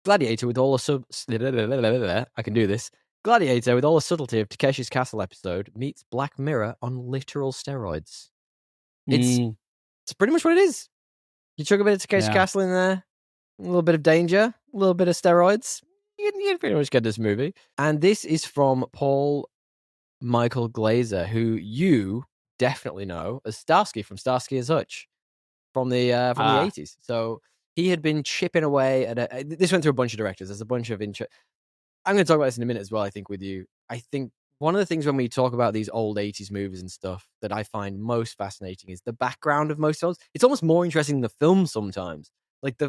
Speaker 2: Gladiator with all the I can do this. Gladiator with all the subtlety of Takeshi's Castle episode meets Black Mirror on literal steroids. It's pretty much what it is. You chuck a bit of Takeshi's Castle in there, a little bit of danger, a little bit of steroids. You can pretty much get this movie. And this is from Paul Michael Glazer, who you definitely know as Starsky from Starsky and Hutch from the 80s. So he had been chipping away at this went through a bunch of directors. There's a bunch of I'm going to talk about this in a minute as well, I think, with you. I think one of the things when we talk about these old 80s movies and stuff that I find most fascinating is the background of most films. It's almost more interesting than the film sometimes. Like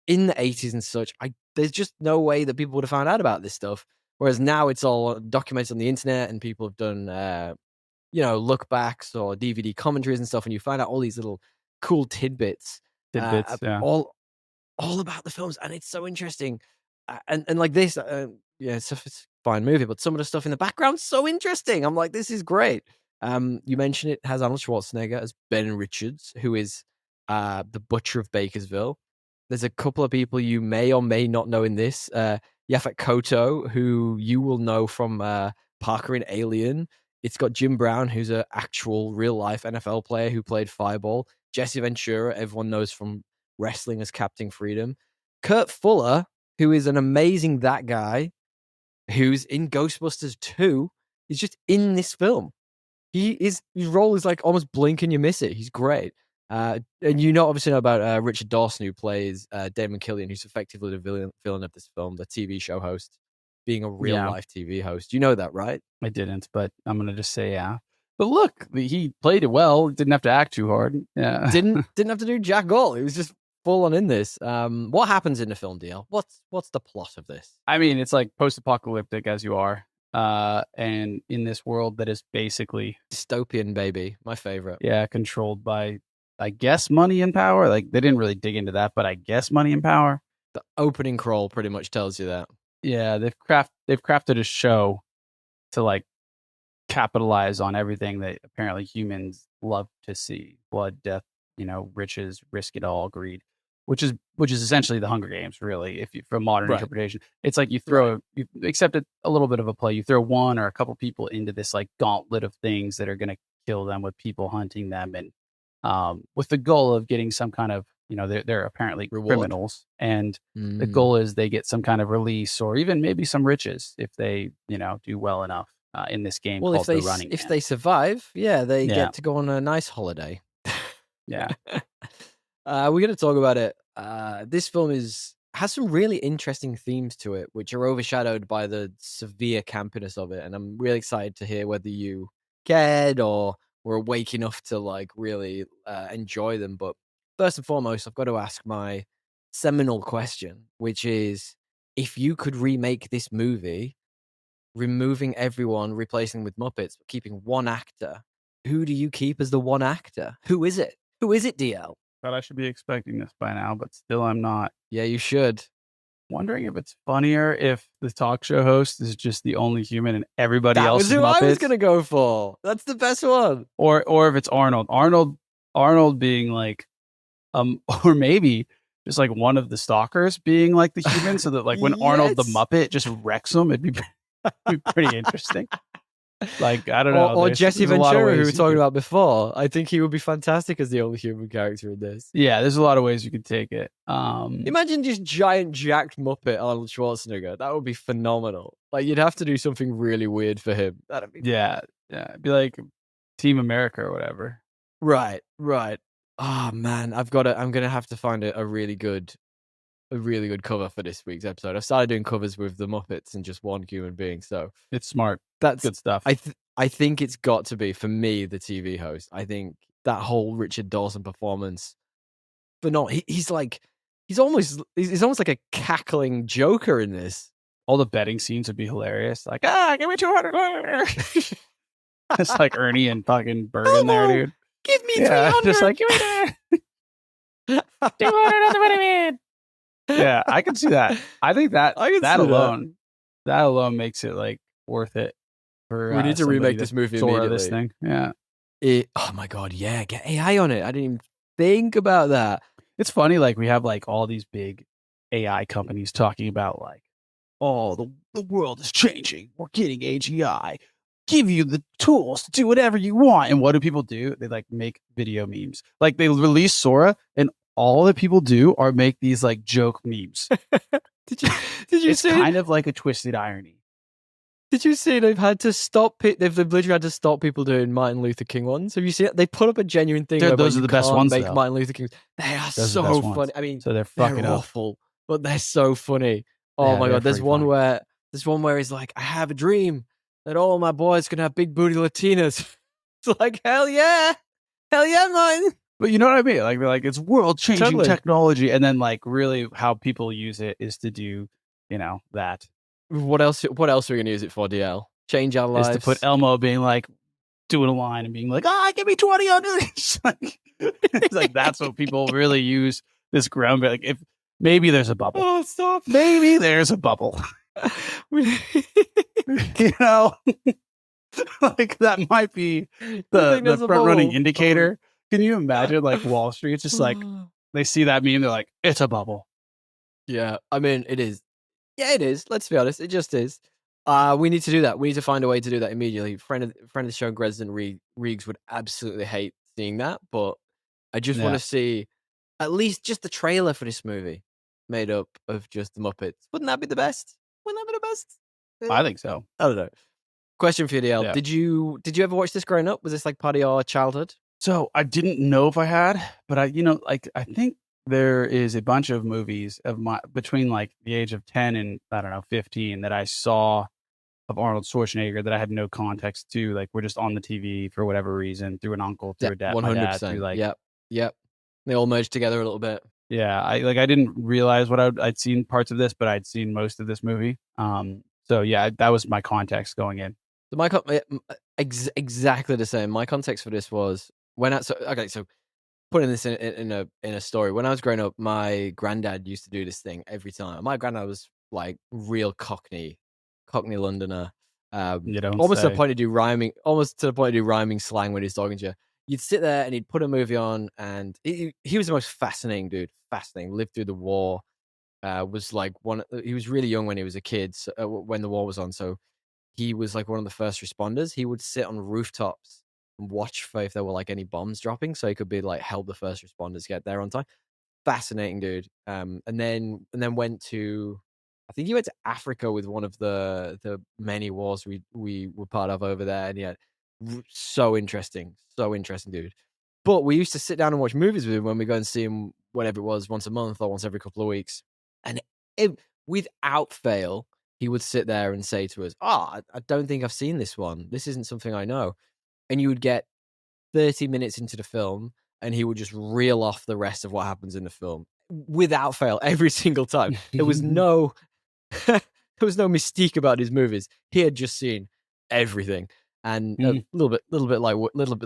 Speaker 2: in the 80s and such, there's just no way that people would have found out about this stuff. Whereas now it's all documented on the internet and people have done look backs or DVD commentaries and stuff, and you find out all these little cool tidbits,
Speaker 1: Tidbits, yeah.
Speaker 2: all about the films, and it's so interesting. And like this, it's a fine movie, but some of the stuff in the background's so interesting. I'm like, this is great. You mentioned it has Arnold Schwarzenegger as Ben Richards, who is the butcher of Bakersville. There's a couple of people you may or may not know in this. Yaphet Kotto, who you will know from Parker in Alien. It's got Jim Brown, who's an actual real-life NFL player who played Fireball. Jesse Ventura, everyone knows from wrestling as Captain Freedom. Kurt Fuller, who is an amazing that guy, who's in Ghostbusters 2, is just in this film. His role is like almost blink and you miss it. He's great. And obviously know about Richard Dawson, who plays Damon Killian, who's effectively the villain of this film, the TV show host, being a real-life TV host. You know that, right?
Speaker 1: I didn't, but I'm going to just say yeah. But look, he played it well. Didn't have to act too hard. Yeah.
Speaker 2: Didn't have to do jack all. He was just full on in this. What happens in the film, DL? What's the plot of this?
Speaker 1: I mean, it's like post-apocalyptic as you are. And in this world that is basically
Speaker 2: dystopian, baby. My favorite.
Speaker 1: Yeah, controlled by, I guess, money and power. Like, they didn't really dig into that, but I guess money and power.
Speaker 2: The opening crawl pretty much tells you that.
Speaker 1: Yeah, they've crafted a show to like capitalize on everything that apparently humans love to see: blood, death, riches, risk it all, greed, which is essentially the Hunger Games, really. If you, from modern interpretation, it's like you accept it a little bit of a play. You throw one or a couple people into this like gauntlet of things that are going to kill them, with people hunting them, and with the goal of getting some kind of, they're apparently
Speaker 2: reward.
Speaker 1: Criminals, and the goal is they get some kind of release or even maybe some riches if they, do well enough in this game.
Speaker 2: Well,
Speaker 1: called The Running Man.
Speaker 2: If they survive, they get to go on a nice holiday.
Speaker 1: Yeah.
Speaker 2: We're going to talk about it. This film has some really interesting themes to it, which are overshadowed by the severe campiness of it. And I'm really excited to hear whether you cared or were awake enough to like really enjoy them. But first and foremost, I've got to ask my seminal question, which is, if you could remake this movie, removing everyone, replacing them with Muppets, but keeping one actor, who do you keep as the one actor? Who is it? Who is it, DL?
Speaker 1: Thought I should be expecting this by now, but still I'm not.
Speaker 2: Yeah, you should.
Speaker 1: Wondering if it's funnier if the talk show host is just the only human and everybody else is Muppets.
Speaker 2: That was who I was going to go for. That's the best one.
Speaker 1: Or if it's Arnold. Arnold being like, or maybe just like one of the Stalkers being like the human, so that like when Arnold the Muppet just wrecks them, it'd be pretty interesting. Like, I don't know.
Speaker 2: Or Jesse Ventura, who we were talking about before. I think he would be fantastic as the only human character in this.
Speaker 1: Yeah, there's a lot of ways you could take it.
Speaker 2: Imagine just giant jacked Muppet Arnold Schwarzenegger. That would be phenomenal. Like, you'd have to do something really weird for him. That'd be
Speaker 1: it'd be like Team America or whatever.
Speaker 2: Right. Oh man, I'm gonna have to find a really good cover for this week's episode. I've started doing covers with the Muppets and just one human being, so
Speaker 1: it's smart.
Speaker 2: That's
Speaker 1: good stuff.
Speaker 2: I think it's got to be, for me, the TV host. I think that whole Richard Dawson performance, but not. He's almost like a cackling Joker in this.
Speaker 1: All the betting scenes would be hilarious. Like, give me 200. It's like Ernie and fucking Bird in there, dude.
Speaker 2: Give me 300.
Speaker 1: Just like, give me that. 200. Yeah, I can see that. I think that alone makes it like worth it.
Speaker 2: We need to remake this movie immediately.
Speaker 1: This thing, yeah.
Speaker 2: Oh my god, yeah, get AI on it. I didn't even think about that.
Speaker 1: It's funny, like we have like all these big AI companies talking about like, oh, the world is changing. We're getting AGI. Give you the tools to do whatever you want. And what do people do? They like make video memes. Like they release Sora, and all that people do are make these like joke memes.
Speaker 2: Did you
Speaker 1: it's
Speaker 2: see?
Speaker 1: It's kind of like a twisted irony.
Speaker 2: Did you see they've had to stop they've literally had to stop people doing Martin Luther King ones? Have you seen it? They put up a genuine thing where
Speaker 1: those are the best ones.
Speaker 2: Make Martin Luther King. They are so funny. I mean,
Speaker 1: so they're
Speaker 2: awful, but they're so funny. Oh my god! There's one where he's like, "I have a dream that all my boys can have big booty Latinas. It's like, hell yeah, man.
Speaker 1: But you know what I mean? Like, they're like, it's world changing
Speaker 2: Totally.
Speaker 1: technology, and then like really how people use it is to do, that
Speaker 2: What else? What else are we gonna use it for, DL? Change our
Speaker 1: is
Speaker 2: lives.
Speaker 1: to put Elmo being like doing a line and being like, give me 20 on this. It's like that's what people really use this ground. Like, if maybe there's a bubble,
Speaker 2: Oh, stop.
Speaker 1: maybe there's a bubble. You know, like that might be the front running indicator. Can you imagine like Wall Street? It's just like they see that meme, they're like, it's a bubble.
Speaker 2: Yeah, I mean, it is. Yeah, it is. Let's be honest, it just is. We need to do that. We need to find a way to do that immediately. Friend of the show, Resident Reegs would absolutely hate seeing that, but I just want
Speaker 1: Yeah.
Speaker 2: to see at least just the trailer for this movie made up of just the Muppets. Wouldn't that be the best? Wouldn't that be the best?
Speaker 1: I think so.
Speaker 2: I don't know. Question for you, DL.
Speaker 1: Yeah.
Speaker 2: Did you ever watch this growing up? Was this like part of your childhood?
Speaker 1: So I didn't know if I had, but I think there is a bunch of movies of my between like the age of 10 and I don't know 15 that I saw of Arnold Schwarzenegger that I had no context to. Like, we're just on the TV for whatever reason, through an uncle, through a dad, my dad, through
Speaker 2: 100%.
Speaker 1: like
Speaker 2: Yep. They all merged together a little bit.
Speaker 1: yeah. I didn't realize what I'd seen parts of this, but I'd seen most of this movie. So yeah, that was my context going in.
Speaker 2: So exactly the same. My context for this was so putting this in a story. When I was growing up, my granddad used to do this thing every time. My granddad was like real Cockney Londoner.
Speaker 1: You don't
Speaker 2: Almost to the
Speaker 1: say.
Speaker 2: point to do rhyming slang when he's talking to you. You'd sit there and he'd put a movie on, and he was the most fascinating dude. Fascinating. Lived through the war. Was like he was really young when he was a kid, when the war was on. So he was like one of the first responders. He would sit on rooftops and watch for if there were like any bombs dropping, so he could be like help the first responders get there on time. Fascinating dude. And then went to, I think he went to Africa with one of the many wars we were part of over there. And yeah, so interesting, dude. But we used to sit down and watch movies with him when we go and see him, whatever it was, once a month or once every couple of weeks. And without fail, he would sit there and say to us, I don't think I've seen this one. This isn't something I know. And you would get 30 minutes into the film and he would just reel off the rest of what happens in the film without fail every single time. There was no mystique about his movies. He had just seen everything. And a little bit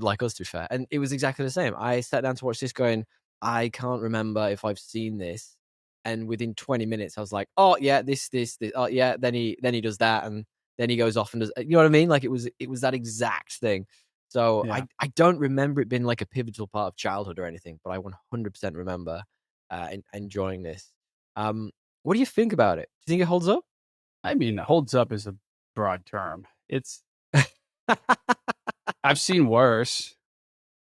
Speaker 2: like us, to be fair. And it was exactly the same. I sat down to watch this going, I can't remember if I've seen this. And within 20 minutes, I was like, oh yeah, this. Oh yeah, then he does that, and then he goes off and does. You know what I mean? Like it was that exact thing. So
Speaker 1: Yeah.
Speaker 2: I don't remember it being like a pivotal part of childhood or anything, but I 100% remember enjoying this. What do you think about it? Do you think it holds up?
Speaker 1: I mean, holds up is a broad term. I've seen worse.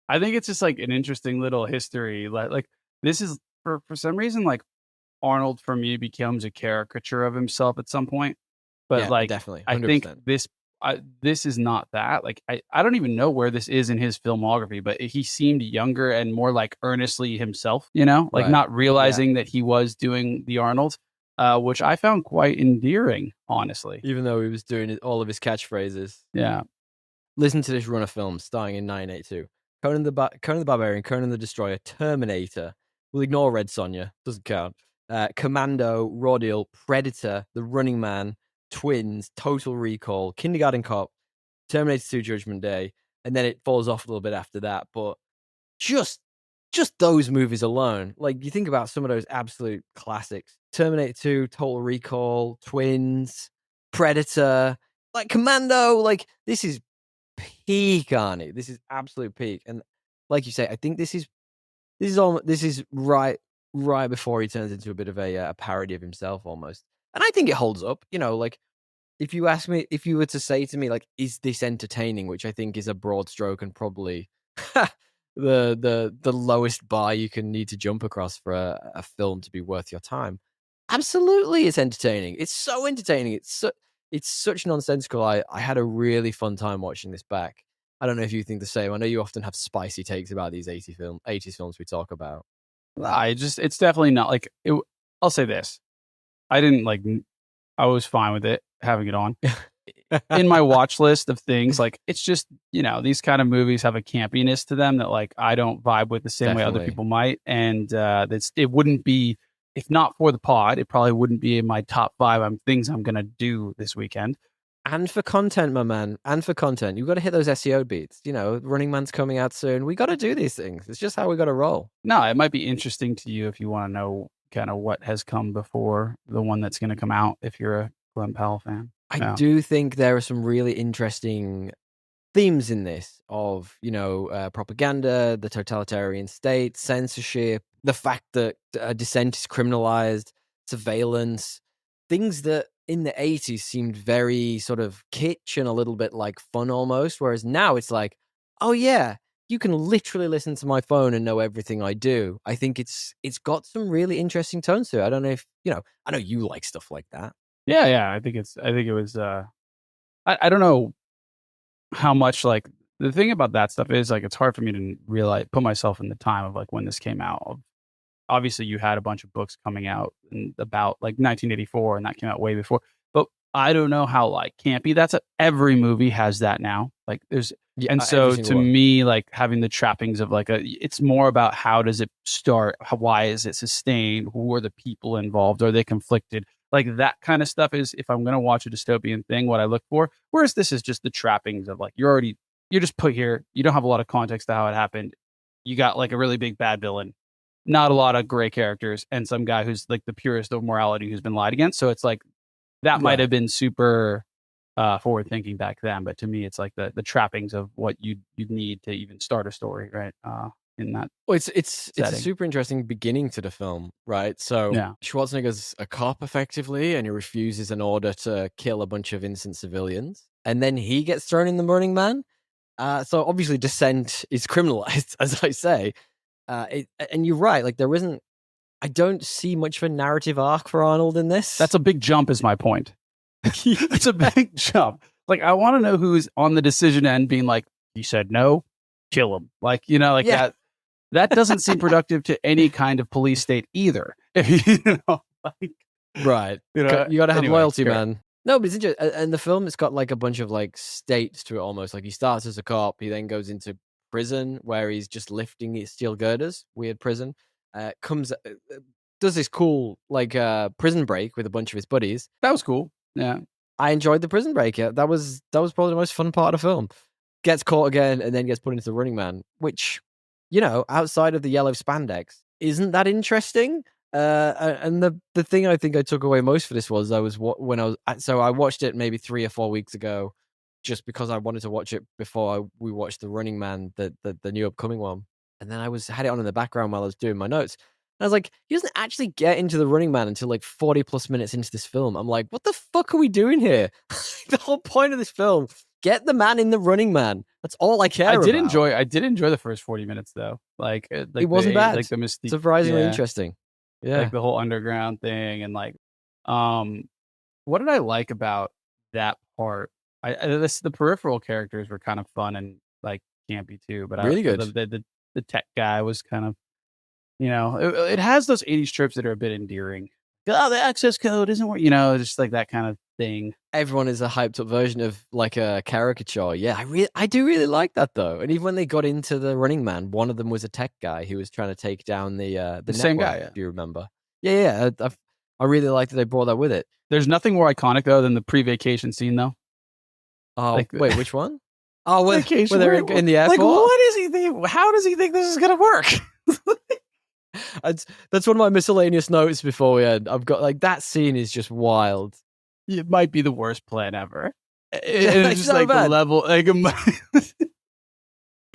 Speaker 1: I think it's just like an interesting little history. Like this is for some reason, like Arnold for me becomes a caricature of himself at some point. But
Speaker 2: Yeah,
Speaker 1: like,
Speaker 2: definitely,
Speaker 1: I think
Speaker 2: 100%.
Speaker 1: this is not that. Like, I don't even know where this is in his filmography, but he seemed younger and more like earnestly himself, like
Speaker 2: Right.
Speaker 1: not realizing that he was doing the Arnold, which I found quite endearing, honestly.
Speaker 2: Even though he was doing all of his catchphrases.
Speaker 1: Yeah.
Speaker 2: Listen to this run of films starting in 1982. Conan the Barbarian, Conan the Destroyer, Terminator. We'll ignore Red Sonja, doesn't count. Commando, Raw Deal, Predator, The Running Man, Twins, Total Recall, Kindergarten Cop, Terminator 2 Judgment Day, and then it falls off a little bit after that. But just those movies alone, like you think about some of those absolute classics: Terminator 2, Total Recall, Twins, Predator, like Commando. Like this is peak, Arnie. This is absolute peak. And like you say, I think this is right before he turns into a bit of a parody of himself almost. And I think it holds up. Like if you were to say to me, like, is this entertaining? Which I think is a broad stroke and probably the lowest bar you can need to jump across for a film to be worth your time. Absolutely, it's entertaining. It's so entertaining. It's such nonsensical. I had a really fun time watching this back. I don't know if you think the same. I know you often have spicy takes about these 80s films we talk about.
Speaker 1: It's definitely not like it. I'll say this. I didn't like, I was fine with it, having it on. in my watch list of things. Like, it's just, these kind of movies have a campiness to them that like I don't vibe with the same way other
Speaker 2: Definitely.
Speaker 1: people might. And it wouldn't be, if not for the pod, it probably wouldn't be in my top 5 things I'm gonna do this weekend.
Speaker 2: And for content, my man, and for content, you've got to hit those SEO beats. Running Man's coming out soon. We got to do these things. It's just how we got to roll.
Speaker 1: No, it might be interesting to you if you want to know kind of what has come before the one that's going to come out if you're a Glenn Powell fan.
Speaker 2: I do think there are some really interesting themes in this of, propaganda, the totalitarian state, censorship, the fact that dissent is criminalized, surveillance, things that in the 80s seemed very sort of kitsch and a little bit like fun almost. Whereas now it's like, oh yeah, you can literally listen to my phone and know everything I do. I think it's got some really interesting tones to it. I don't know if, I know you like stuff like that.
Speaker 1: Yeah. I think it was, I don't know how much like the thing about that stuff is like, it's hard for me to put myself in the time of like when this came out. Obviously you had a bunch of books coming out about like 1984 and that came out way before, but I don't know how like campy every movie has that now. Like and so to me, like having the trappings of like it's more about how does it start? Why is it sustained? Who are the people involved? Are they conflicted? Like that kind of stuff is, if I'm going to watch a dystopian thing, what I look for. Whereas this is just the trappings of like, you're just put here. You don't have a lot of context to how it happened. You got like a really big bad villain, not a lot of gray characters, and some guy who's like the purest of morality who's been lied against. So it's like, that might have been super forward thinking back then. But to me, it's like the trappings of what you'd need to even start a story, right? In that.
Speaker 2: Well, it's a super interesting beginning to the film, right? So Schwarzenegger's a cop effectively, and he refuses an order to kill a bunch of innocent civilians, and then he gets thrown in the Running Man. So obviously dissent is criminalized, as I say. And you're right, like I don't see much of a narrative arc for Arnold in this.
Speaker 1: That's a big jump, is my point. It's a big jump. Like, I want to know who's on the decision end being like, he said no, kill him. Like, that. That doesn't seem productive to any kind of police state either.
Speaker 2: Right. You got to have loyalty, man. No, but it's interesting. And the film, it's got like a bunch of like states to it almost. Like he starts as a cop, he then goes into prison where he's just lifting his steel girders, weird prison. Does this cool like prison break with a bunch of his buddies.
Speaker 1: That was cool. Yeah.
Speaker 2: I enjoyed the prison break. Yeah. That was probably the most fun part of the film. Gets caught again and then gets put into the Running Man, which, outside of the yellow spandex, isn't that interesting? And the thing I think I took away most for this was I watched it maybe 3 or 4 weeks ago, just because I wanted to watch it before we watched the Running Man, the new upcoming one. And then I had it on in the background while I was doing my notes. And I was like, he doesn't actually get into the Running Man until like 40 plus minutes into this film. I'm like, what the fuck are we doing here? The whole point of this film, get the man in the Running Man. That's all I care about.
Speaker 1: I did enjoy the first 40 minutes though. Like
Speaker 2: it wasn't bad.
Speaker 1: Like the mystique.
Speaker 2: Surprisingly interesting. Yeah.
Speaker 1: Like the whole underground thing and like, what did I like about that part? The peripheral characters were kind of fun and like campy too, but
Speaker 2: really good.
Speaker 1: The tech guy was kind of, it has those 80s tropes that are a bit endearing. Oh, the access code isn't what, just like that kind of thing.
Speaker 2: Everyone is a hyped up version of like a caricature. Yeah, I do really like that though. And even when they got into the Running Man, one of them was a tech guy who was trying to take down the
Speaker 1: same guy.
Speaker 2: If you remember? Yeah. I really like that they brought that with it.
Speaker 1: There's nothing more iconic though than the pre-vacation scene though.
Speaker 2: Oh, wait, which one? Oh, where they're in the airport.
Speaker 1: Like, what is he think? How does he think this is gonna work?
Speaker 2: That's one of my miscellaneous notes before we end. I've got like that scene is just wild.
Speaker 1: It might be the worst plan ever. It's just like bad. The level. Like,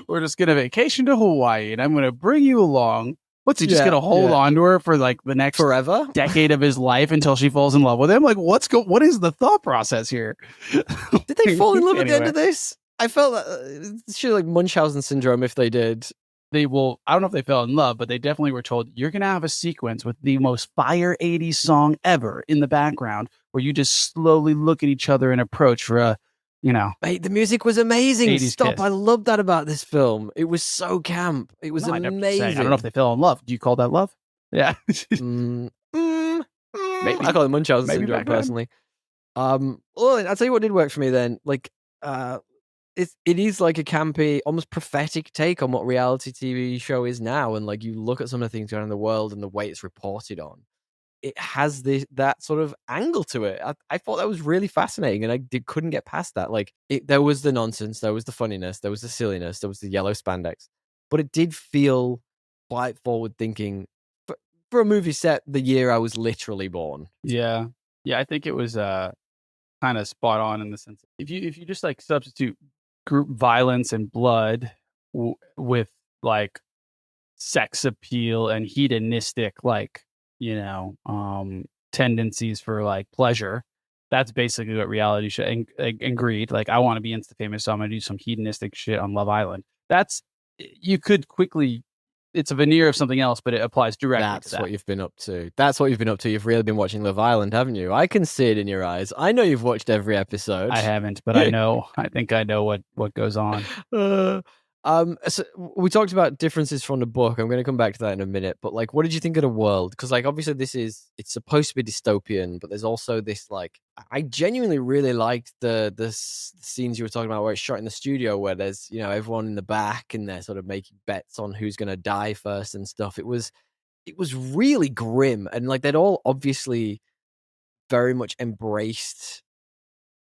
Speaker 1: we're just gonna vacation to Hawaii, and I'm gonna bring you along. What's he just gonna hold on to her for like the next
Speaker 2: forever
Speaker 1: decade of his life until she falls in love with him? Like, what is the thought process here?
Speaker 2: Did they fall in love at the end of this? I felt that it should like Munchausen syndrome if they did.
Speaker 1: I don't know if they fell in love, but they definitely were told you're going to have a sequence with the most fire 80s song ever in the background where you just slowly look at each other and approach for a,
Speaker 2: Mate, the music was amazing. Stop.
Speaker 1: Kiss.
Speaker 2: I love that about this film. It was so camp. It was amazing.
Speaker 1: I don't know if they fell in love. Do you call that love? Yeah.
Speaker 2: Maybe. I call it Munchausen syndrome personally. Well, I'll tell you what did work for me then. Like, it is like a campy, almost prophetic take on what reality TV show is now. And like, you look at some of the things going on in the world and the way it's reported on. It has that sort of angle to it. I thought that was really fascinating, and couldn't get past that. Like, there was the nonsense, there was the funniness, there was the silliness, there was the yellow spandex, but it did feel quite forward thinking for a movie set the year I was literally born.
Speaker 1: Yeah. Yeah, I think it was kind of spot on in the sense if you just like substitute group violence and blood with like sex appeal and hedonistic like tendencies for like pleasure, that's basically what reality show and greed, like I want to be insta famous, so I'm gonna do some hedonistic shit on Love Island. That's you could quickly, it's a veneer of something else, but it applies directly to
Speaker 2: That's
Speaker 1: that.
Speaker 2: what you've been up to. That's what you've been up to. You've really been watching Love Island, haven't you? I can see it in your eyes. I know you've watched every episode.
Speaker 1: I haven't, but I think I know what goes on.
Speaker 2: So we talked about differences from the book. I'm going to come back to that in a minute. But like, what did you think of the world? Because like, obviously, it's supposed to be dystopian, but there's also this like, I genuinely really liked the scenes you were talking about where it's shot in the studio, where there's everyone in the back and they're sort of making bets on who's going to die first and stuff. It was really grim, and like they'd all obviously very much embraced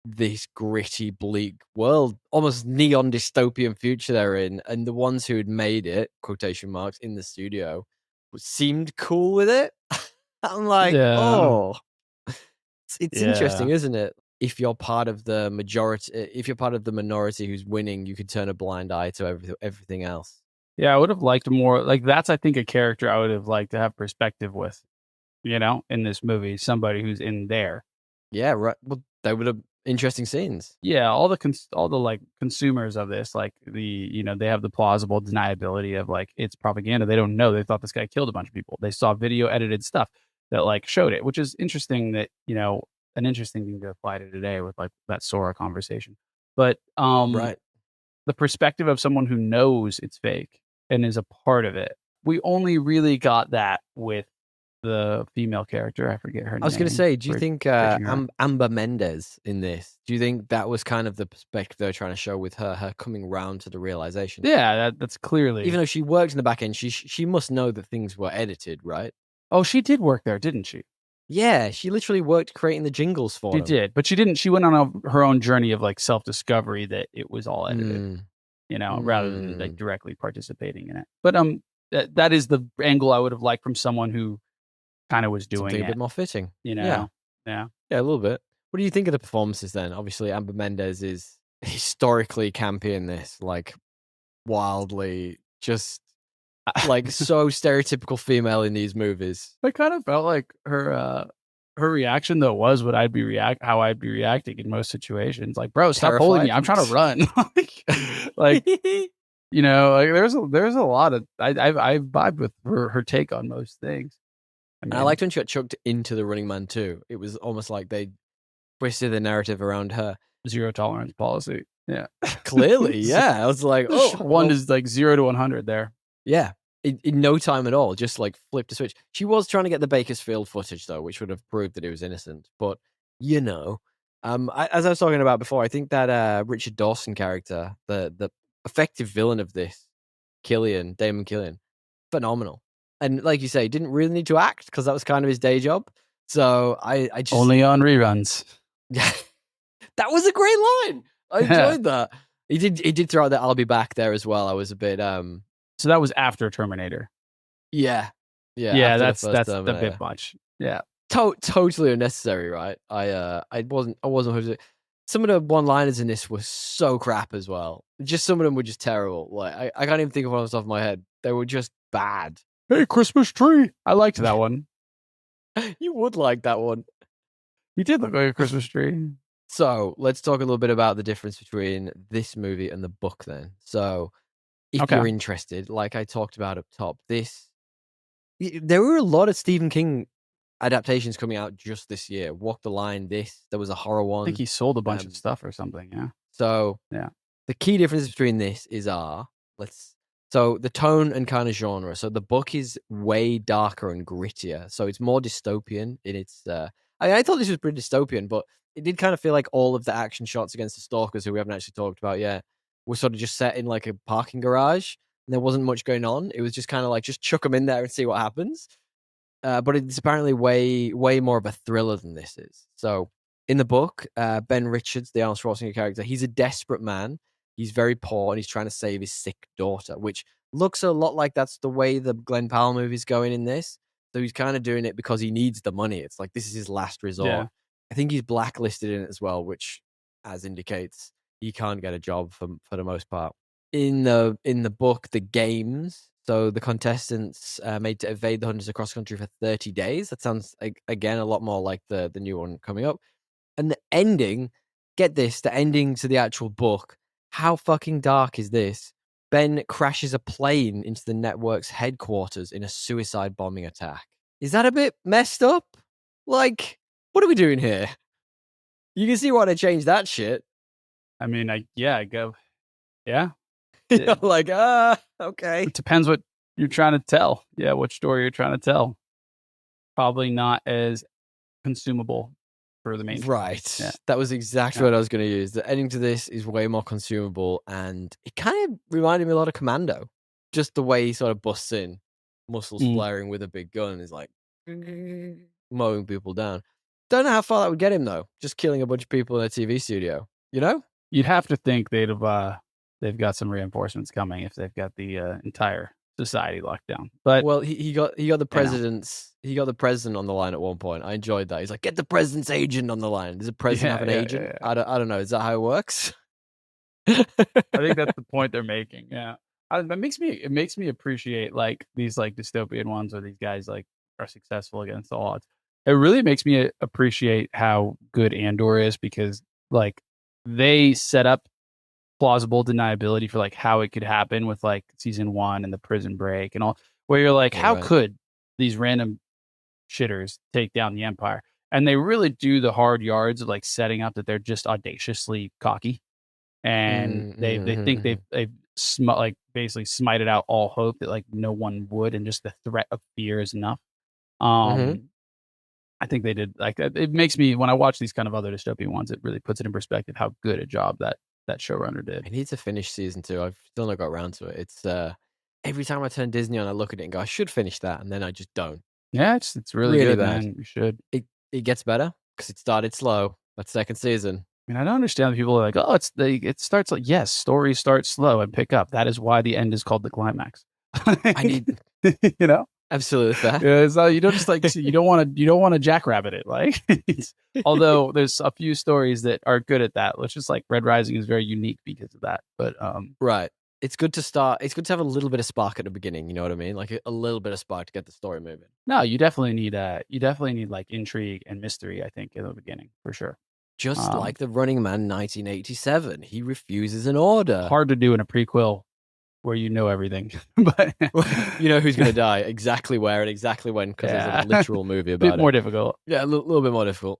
Speaker 2: this gritty, bleak world, almost neon dystopian future they're in, and the ones who had made it, quotation marks, in the studio seemed cool with it. I'm like,
Speaker 1: Yeah.
Speaker 2: oh, it's interesting, isn't it? If you're part of the majority, if you're part of the minority who's winning, you could turn a blind eye to everything else.
Speaker 1: Yeah, I would have liked more like that's I think a character I would have liked to have perspective with, in this movie, somebody who's in there.
Speaker 2: Yeah, right. Well, they would have interesting scenes.
Speaker 1: Yeah, all the like consumers of this, like they have the plausible deniability of like it's propaganda. They don't know. They thought this guy killed a bunch of people. They saw video edited stuff that like showed it, which is interesting that, an interesting thing to apply to today with like that Sora conversation. But
Speaker 2: Right.
Speaker 1: the perspective of someone who knows it's fake and is a part of it. We only really got that with the female character. I forget her name.
Speaker 2: I was going to say, do you think
Speaker 1: bridging her.
Speaker 2: Amber Mendez in this? Do you think that was kind of the perspective they were trying to show with her coming round to the realization?
Speaker 1: Yeah, that's clearly.
Speaker 2: Even though she worked in the back end, she must know that things were edited, right?
Speaker 1: Oh, she did work there, didn't she?
Speaker 2: Yeah, she literally worked creating the jingles for
Speaker 1: She
Speaker 2: them.
Speaker 1: did, but she didn't. She went on her own journey of like self discovery that it was all edited, rather than like directly participating in it. But that is the angle I would have liked from someone who kind of was doing
Speaker 2: something
Speaker 1: it.
Speaker 2: a bit more fitting.
Speaker 1: Yeah,
Speaker 2: a little bit. What do you think of the performances then? Obviously, Amber Mendez is historically campy in this, like wildly just like so stereotypical female in these movies.
Speaker 1: I kind of felt like her reaction though was what how I'd be reacting in most situations. Like, bro, stop holding me. I'm trying to run. like like there's a lot of I vibe with her take on most things.
Speaker 2: And I liked when she got chucked into the Running Man too. It was almost like they twisted the narrative around her.
Speaker 1: Zero tolerance policy. Yeah.
Speaker 2: Clearly, yeah. I was like, oh,
Speaker 1: one is like 0 to 100 there.
Speaker 2: Yeah. In no time at all, just like flipped a switch. She was trying to get the Bakersfield footage though, which would have proved that he was innocent. But as I was talking about before, I think that Richard Dawson character, the effective villain of this, Damon Killian, phenomenal. And like you say, didn't really need to act because that was kind of his day job. So I just
Speaker 1: only on reruns.
Speaker 2: Yeah, that was a great line. I enjoyed that. He did throw out that "I'll be back" there as well. I was a bit
Speaker 1: So that was after Terminator.
Speaker 2: Yeah.
Speaker 1: That's a bit much. Yeah,
Speaker 2: totally unnecessary, right? I wasn't. Some of the one-liners in this were so crap as well. Just some of them were just terrible. Like I can't even think of one off the top of my head. They were just bad.
Speaker 1: Hey, Christmas tree! I liked that one.
Speaker 2: You would like that one.
Speaker 1: He did look like a Christmas tree.
Speaker 2: So let's talk a little bit about the difference between this movie and the book then. So if you're interested, like I talked about up top, there were a lot of Stephen King adaptations coming out just this year. Walk the Line, there was a horror one.
Speaker 1: I think he sold a bunch of stuff or something, yeah.
Speaker 2: So the key difference between this is so the tone and kind of genre. So the book is way darker and grittier. So it's more dystopian in its I thought this was pretty dystopian, but it did kind of feel like all of the action shots against the Stalkers, who we haven't actually talked about yet, were sort of just set in like a parking garage. And there wasn't much going on. It was just kind of like, just chuck them in there and see what happens. But it's apparently way more of a thriller than this is. So in the book, Ben Richards, the Arnold Schwarzenegger character, he's a desperate man. He's very poor and he's trying to save his sick daughter, which looks a lot like that's the way the Glenn Powell movie's going in this. So he's kind of doing it because he needs the money. It's like this is his last resort.
Speaker 1: Yeah.
Speaker 2: I think he's blacklisted in it as well, which as indicates he can't get a job for the most part. In the book, the games, so the contestants made to evade the hunters across country for 30 days. That sounds again a lot more like the new one coming up. And the ending, get this, the ending to the actual book. How fucking dark is this? Ben crashes a plane into the network's headquarters in a suicide bombing attack. Is that a bit messed up? Like, what are we doing here? You can see why they changed that shit.
Speaker 1: I mean, I go, yeah.
Speaker 2: You're like, okay.
Speaker 1: It depends what you're trying to tell. Yeah, what story you're trying to tell. Probably not as consumable for the main.
Speaker 2: Right.
Speaker 1: Yeah.
Speaker 2: That was exactly what I was going to use. The ending to this is way more consumable, and it kind of reminded me a lot of Commando. Just the way he sort of busts in, muscles flaring with a big gun, is like mowing people down. Don't know how far that would get him though. Just killing a bunch of people in a TV studio. You know?
Speaker 1: You'd have to think they've got some reinforcements coming if they've got the entire society locked down. But
Speaker 2: well, he got the president's he got the president on the line at one point. I enjoyed that. He's like, get the president's agent on the line. Does the president have an agent? Yeah. I don't know. Is that how it works?
Speaker 1: I think that's the point they're making. Yeah, it makes me appreciate like these like dystopian ones where these guys like are successful against all odds. It really makes me appreciate how good Andor is because like they set up plausible deniability for like how it could happen with like season 1 and the prison break and all, where you're like, how could these random shitters take down the Empire? And they really do the hard yards of like setting up that they're just audaciously cocky, and they think they've basically smited out all hope that like no one would, and just the threat of fear is enough. I think they did like it makes me, when I watch these kind of other dystopian ones, it really puts it in perspective how good a job that showrunner did.
Speaker 2: I need to finish season 2. I've still not got around to it. It's every time I turn Disney on, I look at it and go, I should finish that, and then I just don't.
Speaker 1: Yeah, it's really good, bad. Man. You should.
Speaker 2: It gets better because it started slow. That second season.
Speaker 1: I mean, I don't understand people are like, oh, it starts like, yes, stories start slow and pick up. That is why the end is called the climax.
Speaker 2: I need,
Speaker 1: you know.
Speaker 2: Absolutely fair.
Speaker 1: Yeah, it's not, you don't just like you don't want to jackrabbit it, like. Although there's a few stories that are good at that. It's just like Red Rising is very unique because of that. But
Speaker 2: right, it's good to start. It's good to have a little bit of spark at the beginning. You know what I mean? Like a little bit of spark to get the story moving.
Speaker 1: No, you definitely need like intrigue and mystery. I think in the beginning for sure.
Speaker 2: Just like the Running Man 1987, he refuses an order.
Speaker 1: Hard to do in a prequel where you know everything, but
Speaker 2: you know who's going to die, exactly where and exactly when, because there's a literal movie about it.
Speaker 1: A bit more difficult.
Speaker 2: Yeah, a little bit more difficult.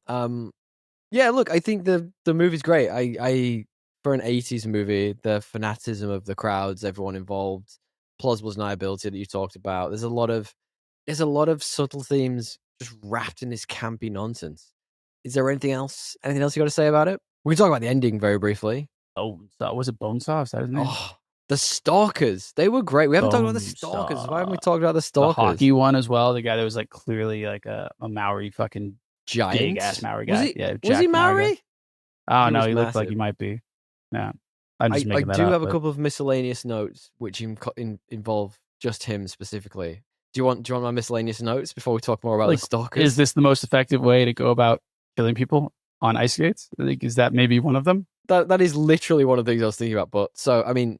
Speaker 2: Yeah, look, I think the movie's great. I for an 80s movie, the fanaticism of the crowds, everyone involved, plausible deniability that you talked about. There's a lot of subtle themes just wrapped in this campy nonsense. Is there anything else you got to say about it? We can talk about the ending very briefly.
Speaker 1: Oh, was it Bonesaw? Is that his name?
Speaker 2: Oh, the Stalkers. They were great. We haven't talked about the Stalkers. Why haven't we talked about the Stalkers?
Speaker 1: The hockey one as well. The guy that was like clearly like a Maori fucking
Speaker 2: giant
Speaker 1: big ass Maori guy.
Speaker 2: Was he Maori?
Speaker 1: Oh no, he looked like he might be. Yeah, I'm just making that up.
Speaker 2: I do have a couple of miscellaneous notes which involve just him specifically. Do you want my miscellaneous notes before we talk more about the Stalkers?
Speaker 1: Is this the most effective way to go about killing people on ice skates? I think is that maybe one of them.
Speaker 2: That is literally one of the things I was thinking about. But so I mean,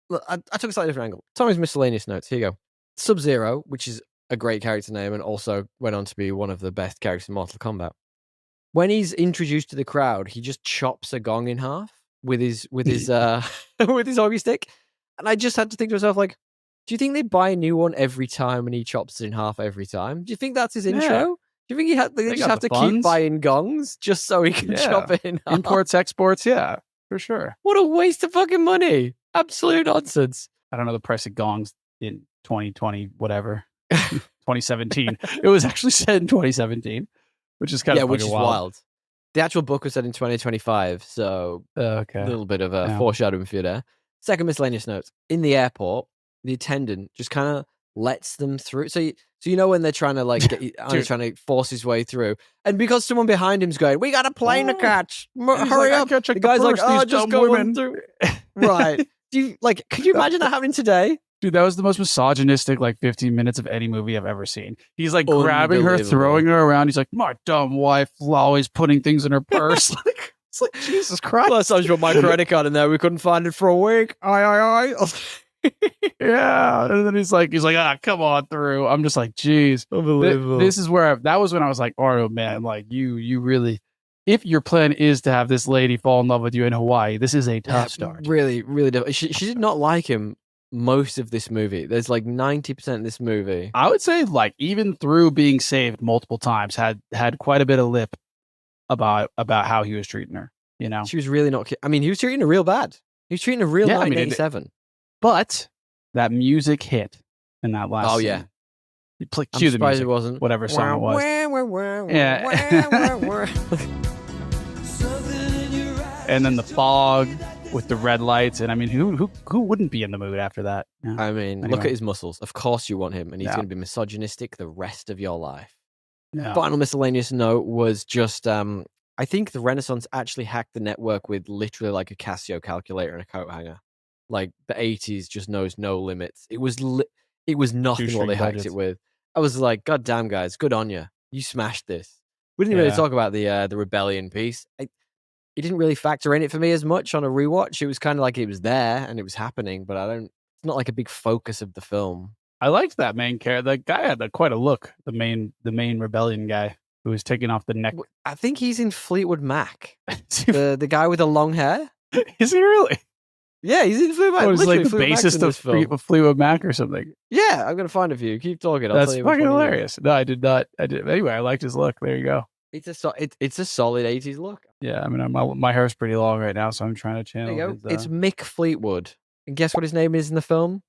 Speaker 2: look, I took a slightly different angle. Tommy's miscellaneous notes. Here you go. Sub-Zero, which is a great character name and also went on to be one of the best characters in Mortal Kombat. When he's introduced to the crowd, he just chops a gong in half with his with his hockey stick, and I just had to think to myself, like, do you think they buy a new one every time and he chops it in half every time? Do you think that's his intro?
Speaker 1: Yeah.
Speaker 2: Do you think they just have to keep buying gongs just so he can chop it in half?
Speaker 1: Imports, exports, yeah, for sure.
Speaker 2: What a waste of fucking money. Absolute nonsense.
Speaker 1: I don't know the price of gongs in 2020, whatever, 2017. It was actually said in 2017. which is kind of
Speaker 2: which
Speaker 1: fucking
Speaker 2: is
Speaker 1: wild.
Speaker 2: wild. The actual book was set in 2025, so
Speaker 1: Okay.
Speaker 2: a little bit of a
Speaker 1: Yeah.
Speaker 2: foreshadowing for you there. Second miscellaneous notes. In the airport, the attendant just kind of lets them through. So you know when they're trying to like Arnie's trying to force his way through, and because someone behind him's going, "We got a plane to catch, hurry
Speaker 1: like,
Speaker 2: up!"
Speaker 1: I can't check
Speaker 2: The guy's like,
Speaker 1: purse,
Speaker 2: "Oh,
Speaker 1: these
Speaker 2: just
Speaker 1: dumb
Speaker 2: go
Speaker 1: women."
Speaker 2: on through." Right? Do you like? Could you imagine that happening today?
Speaker 1: Dude, that was the most misogynistic like 15 minutes of any movie I've ever seen. He's like grabbing her, throwing her around. He's like, my dumb wife, always putting things in her purse. Like, it's like, Jesus Christ.
Speaker 2: Last time you put my credit card in there, we couldn't find it for a week. Aye.
Speaker 1: Yeah. And then he's like, come on through. I'm just like, geez.
Speaker 2: Unbelievable.
Speaker 1: This is where that was when I was like, Arnold, man, like you really, if your plan is to have this lady fall in love with you in Hawaii, this is a tough start.
Speaker 2: Really, really tough. She did not like him most of this movie. There's like 90% of this movie.
Speaker 1: I would say like even through being saved multiple times, had quite a bit of lip about how he was treating her. You know,
Speaker 2: she was really not. I mean, he was treating her real bad. He was treating her real 1987.
Speaker 1: But that music hit in that last.
Speaker 2: Oh
Speaker 1: scene.
Speaker 2: yeah.
Speaker 1: You cue the music.
Speaker 2: It wasn't
Speaker 1: whatever song it was. Yeah. And then the fog with the red lights, and I mean, who wouldn't be in the mood after that? Yeah.
Speaker 2: I mean, look at his muscles. Of course, you want him, and he's going to be misogynistic the rest of your life.
Speaker 1: Yeah.
Speaker 2: Final miscellaneous note was just, I think the Renaissance actually hacked the network with literally like a Casio calculator and a coat hanger. Like the 80s just knows no limits. It was nothing what they hacked it with. I was like, God damn, guys, good on you. You smashed this. We didn't really talk about the rebellion piece. It didn't really factor in it for me as much on a rewatch. It was kind of like it was there and it was happening, but it's not like a big focus of the film.
Speaker 1: I liked that main character. That guy had quite a look. The main rebellion guy who was taking off the neck.
Speaker 2: I think he's in Fleetwood Mac. the guy with the long hair.
Speaker 1: Is he really?
Speaker 2: Yeah, he's in Fleetwood Mac.
Speaker 1: He's like the bassist of Fleetwood Mac or something.
Speaker 2: Yeah, I'm gonna find it for you. Keep talking.
Speaker 1: That's fucking hilarious. No, I did not. Anyway, I liked his look. There you go.
Speaker 2: It's a solid 80s look.
Speaker 1: Yeah, I mean, my hair's pretty long right now, so I'm trying to channel.
Speaker 2: There you go. It's Mick Fleetwood. And guess what his name is in the film?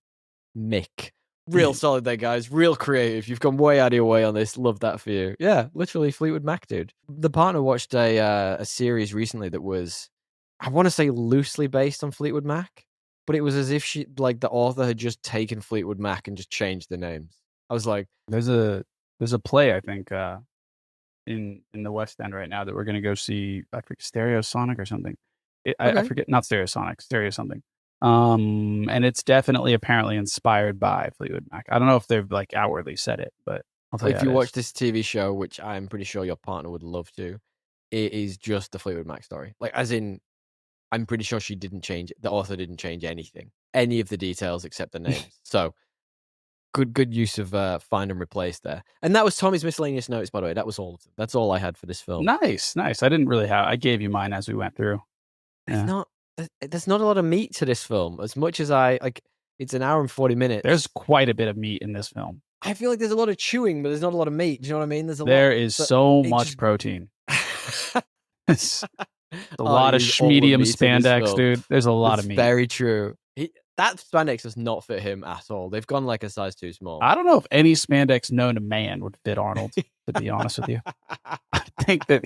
Speaker 2: Mick. Real solid there, guys. Real creative. You've gone way out of your way on this. Love that for you. Yeah, literally Fleetwood Mac, dude. The partner watched a series recently that was, I want to say, loosely based on Fleetwood Mac, but it was as if the author had just taken Fleetwood Mac and just changed the names. I was like,
Speaker 1: there's a play, I think, in the West End right now that we're gonna go see. I forget, Stereo Sonic or something. I forget, not Stereo Sonic, Stereo something. And it's definitely apparently inspired by Fleetwood Mac. I don't know if they've like outwardly said it, but I'll tell you.
Speaker 2: If you watch this TV show, which I'm pretty sure your partner would love to, it is just the Fleetwood Mac story. Like, as in, I'm pretty sure she didn't change it. The author didn't change anything, any of the details except the names. So good use of find and replace there. And that was Tommy's miscellaneous notes, by the way. That was all of them. That's all I had for this film.
Speaker 1: Nice. I didn't really have. I gave you mine as we went through. Yeah.
Speaker 2: There's not a lot of meat to this film. As much as I like, it's an hour and 40 minutes.
Speaker 1: There's quite a bit of meat in this film.
Speaker 2: I feel like there's a lot of chewing, but there's not a lot of meat. Do you know what I mean?
Speaker 1: There is so much protein. It's a lot of medium spandex, dude. There's a lot of meat.
Speaker 2: Very true. That spandex does not fit him at all. They've gone like a size too small.
Speaker 1: I don't know if any spandex known to man would fit Arnold, to be honest with you. I think that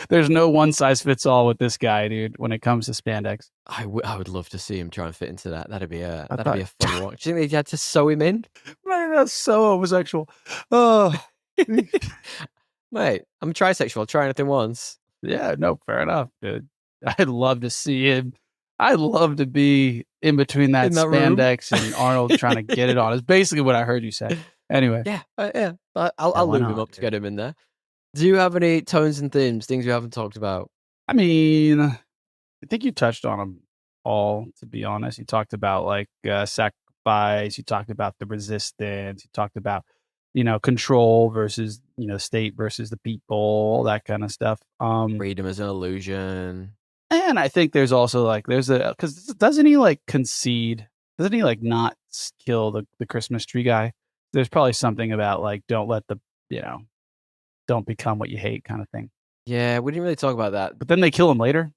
Speaker 1: there's no one size fits all with this guy, dude, when it comes to spandex.
Speaker 2: I would love to see him try and fit into that. That'd be a fun watch. Do you think they had to sew him in?
Speaker 1: Man, that's so homosexual. Oh.
Speaker 2: Mate, I'm trisexual. I'll try anything once.
Speaker 1: Yeah, no, fair enough, dude. I'd love to see him. I'd love to be in between that spandex and Arnold trying to get it on. It's basically what I heard you say. Anyway.
Speaker 2: Yeah. I'll lube him up to get him in there. Do you have any tones and themes, things we haven't talked about?
Speaker 1: I mean, I think you touched on them all, to be honest. You talked about like sacrifice. You talked about the resistance. You talked about, control versus, state versus the people, all that kind of stuff.
Speaker 2: Freedom is an illusion.
Speaker 1: And I think there's also because doesn't he like concede? Doesn't he like not kill the Christmas tree guy? There's probably something about like, don't let don't become what you hate kind of thing.
Speaker 2: Yeah, we didn't really talk about that.
Speaker 1: But then they kill him later.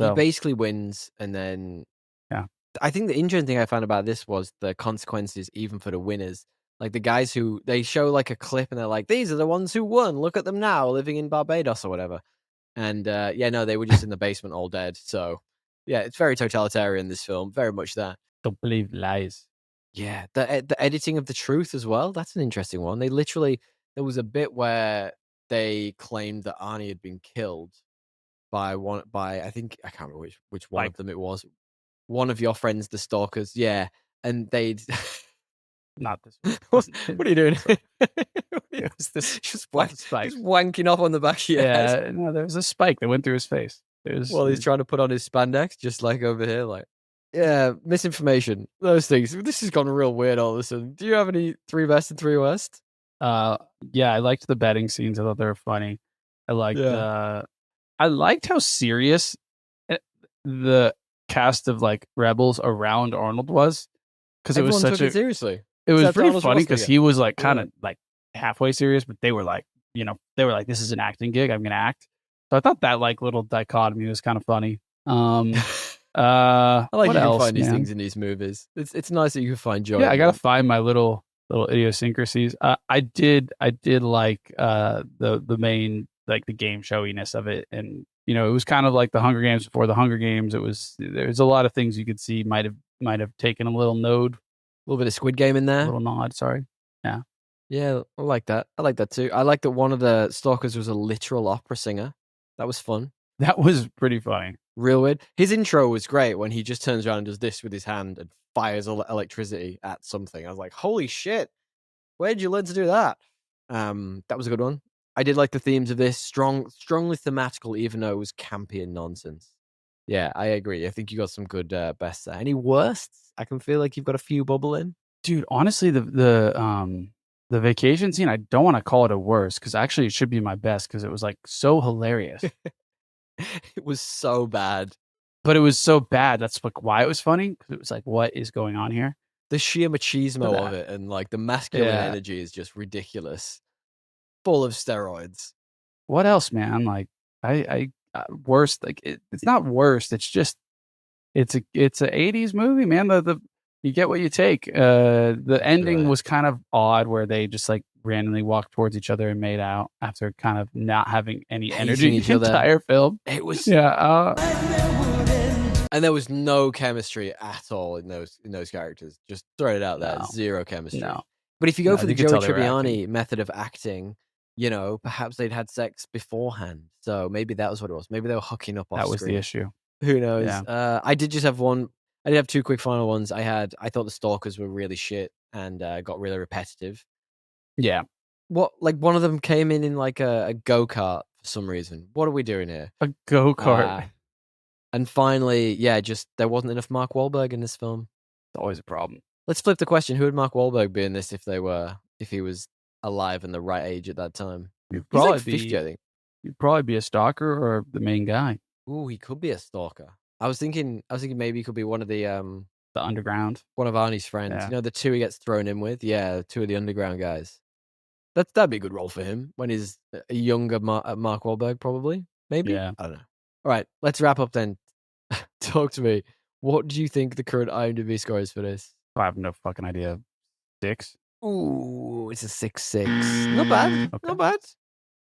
Speaker 1: So.
Speaker 2: He basically wins, and then
Speaker 1: yeah.
Speaker 2: I think the interesting thing I found about this was the consequences, even for the winners. Like the guys who they show like a clip and they're like, these are the ones who won. Look at them now, living in Barbados or whatever. And yeah, no, they were just in the basement all dead. So yeah, it's very totalitarian, this film. Very much that.
Speaker 1: Don't believe lies.
Speaker 2: Yeah, the editing of the truth as well. That's an interesting one. They literally there was a bit where they claimed that Arnie had been killed by I think I can't remember which one
Speaker 1: Like-
Speaker 2: of them it was. One of your friends, the Stalkers, yeah, and they'd.
Speaker 1: Not this one.
Speaker 2: What are you doing?
Speaker 1: It was this
Speaker 2: just
Speaker 1: spike.
Speaker 2: just wanking off on the back of your head
Speaker 1: Yeah, no, there was a spike that went through his face.
Speaker 2: while he's trying to put on his spandex, just like over here, like. Yeah, misinformation. Those things. This has gone real weird all of a sudden. Do you have any 3 best and 3 worst?
Speaker 1: Yeah, I liked the betting scenes. I thought they were funny. I liked
Speaker 2: Yeah.
Speaker 1: I liked how serious the cast of like rebels around Arnold was, because it was
Speaker 2: Everyone
Speaker 1: such
Speaker 2: took
Speaker 1: a
Speaker 2: it seriously.
Speaker 1: it was
Speaker 2: Except
Speaker 1: pretty
Speaker 2: Arnold
Speaker 1: funny because
Speaker 2: Schwarzenegger.
Speaker 1: he was like
Speaker 2: Yeah.
Speaker 1: kind of like halfway serious, but they were like, they were like, this is an acting gig. I'm gonna act. So I thought that like little dichotomy was kind of funny.
Speaker 2: I like
Speaker 1: what
Speaker 2: you can
Speaker 1: else,
Speaker 2: find these
Speaker 1: man?
Speaker 2: things in these movies. It's nice that you can find joy.
Speaker 1: Yeah, I
Speaker 2: in
Speaker 1: gotta
Speaker 2: them.
Speaker 1: find my little idiosyncrasies. I did like the main, like the game showiness of it, and it was kind of like the Hunger Games before the Hunger Games. There's a lot of things you could see might have taken a little node,
Speaker 2: A little bit of Squid Game in
Speaker 1: a
Speaker 2: there.
Speaker 1: little nod. Sorry.
Speaker 2: Yeah, I like that. I like that too. I like that one of the Stalkers was a literal opera singer. That was fun.
Speaker 1: That was pretty funny.
Speaker 2: Real weird. His intro was great when he just turns around and does this with his hand and fires electricity at something. I was like, holy shit, where did you learn to do that? That was a good one. I did like the themes of this. Strongly thematical, even though it was campy and nonsense. Yeah, I agree. I think you got some good bests there. Any worsts? I can feel like you've got a few bubbling.
Speaker 1: Dude, honestly, the vacation scene, I don't want to call it a worst, because actually it should be my best, because it was like so hilarious.
Speaker 2: It was so bad.
Speaker 1: But it was so bad. That's like why it was funny, because it was like, what is going on here?
Speaker 2: The sheer machismo
Speaker 1: that.
Speaker 2: of it and like the masculine
Speaker 1: Yeah.
Speaker 2: energy is just ridiculous. Full of steroids.
Speaker 1: What else, man? Like I worst, like it's not worst. It's just it's a 80s movie, man. The you get what you take. The ending
Speaker 2: Right.
Speaker 1: was kind of odd, where they just like randomly walked towards each other and made out after kind of not having any
Speaker 2: Hating
Speaker 1: energy
Speaker 2: each
Speaker 1: the
Speaker 2: other.
Speaker 1: entire film.
Speaker 2: It was
Speaker 1: Yeah.
Speaker 2: and there was no chemistry at all in those characters. Just throw it out there.
Speaker 1: No.
Speaker 2: Zero chemistry.
Speaker 1: No.
Speaker 2: But if you go
Speaker 1: No,
Speaker 2: for the
Speaker 1: you could
Speaker 2: Joey
Speaker 1: tell they were acting.
Speaker 2: Tribbiani method of acting, perhaps they'd had sex beforehand. So maybe that was what it was. Maybe they were hooking up off
Speaker 1: That was
Speaker 2: screen.
Speaker 1: the issue.
Speaker 2: Who knows?
Speaker 1: Yeah.
Speaker 2: I did just have one. I did have 2 quick final ones. I thought the Stalkers were really shit and got really repetitive.
Speaker 1: Yeah.
Speaker 2: Like one of them came in like a go-kart for some reason. What are we doing here?
Speaker 1: A go-kart.
Speaker 2: And finally, yeah, just there wasn't enough Mark Wahlberg in this film.
Speaker 1: It's always a problem.
Speaker 2: Let's flip the question. Who would Mark Wahlberg be in this if he was alive and the right age at that time?
Speaker 1: You'd
Speaker 2: He's
Speaker 1: probably
Speaker 2: like 50, I think.
Speaker 1: You'd probably be a stalker or the main guy.
Speaker 2: Ooh, he could be a stalker. I was thinking maybe he could be one of the
Speaker 1: The underground.
Speaker 2: one of Arnie's friends.
Speaker 1: Yeah.
Speaker 2: You know, the 2 he gets thrown in with? Yeah, 2 of the underground guys. That'd be a good role for him when he's a younger Mark Wahlberg, probably. Maybe?
Speaker 1: Yeah.
Speaker 2: I don't know. All right, let's wrap up then. Talk to me. What do you think the current IMDb score is for this?
Speaker 1: I have no fucking idea. 6?
Speaker 2: Ooh, it's a 6.6. Not bad.
Speaker 1: Okay.
Speaker 2: Not bad.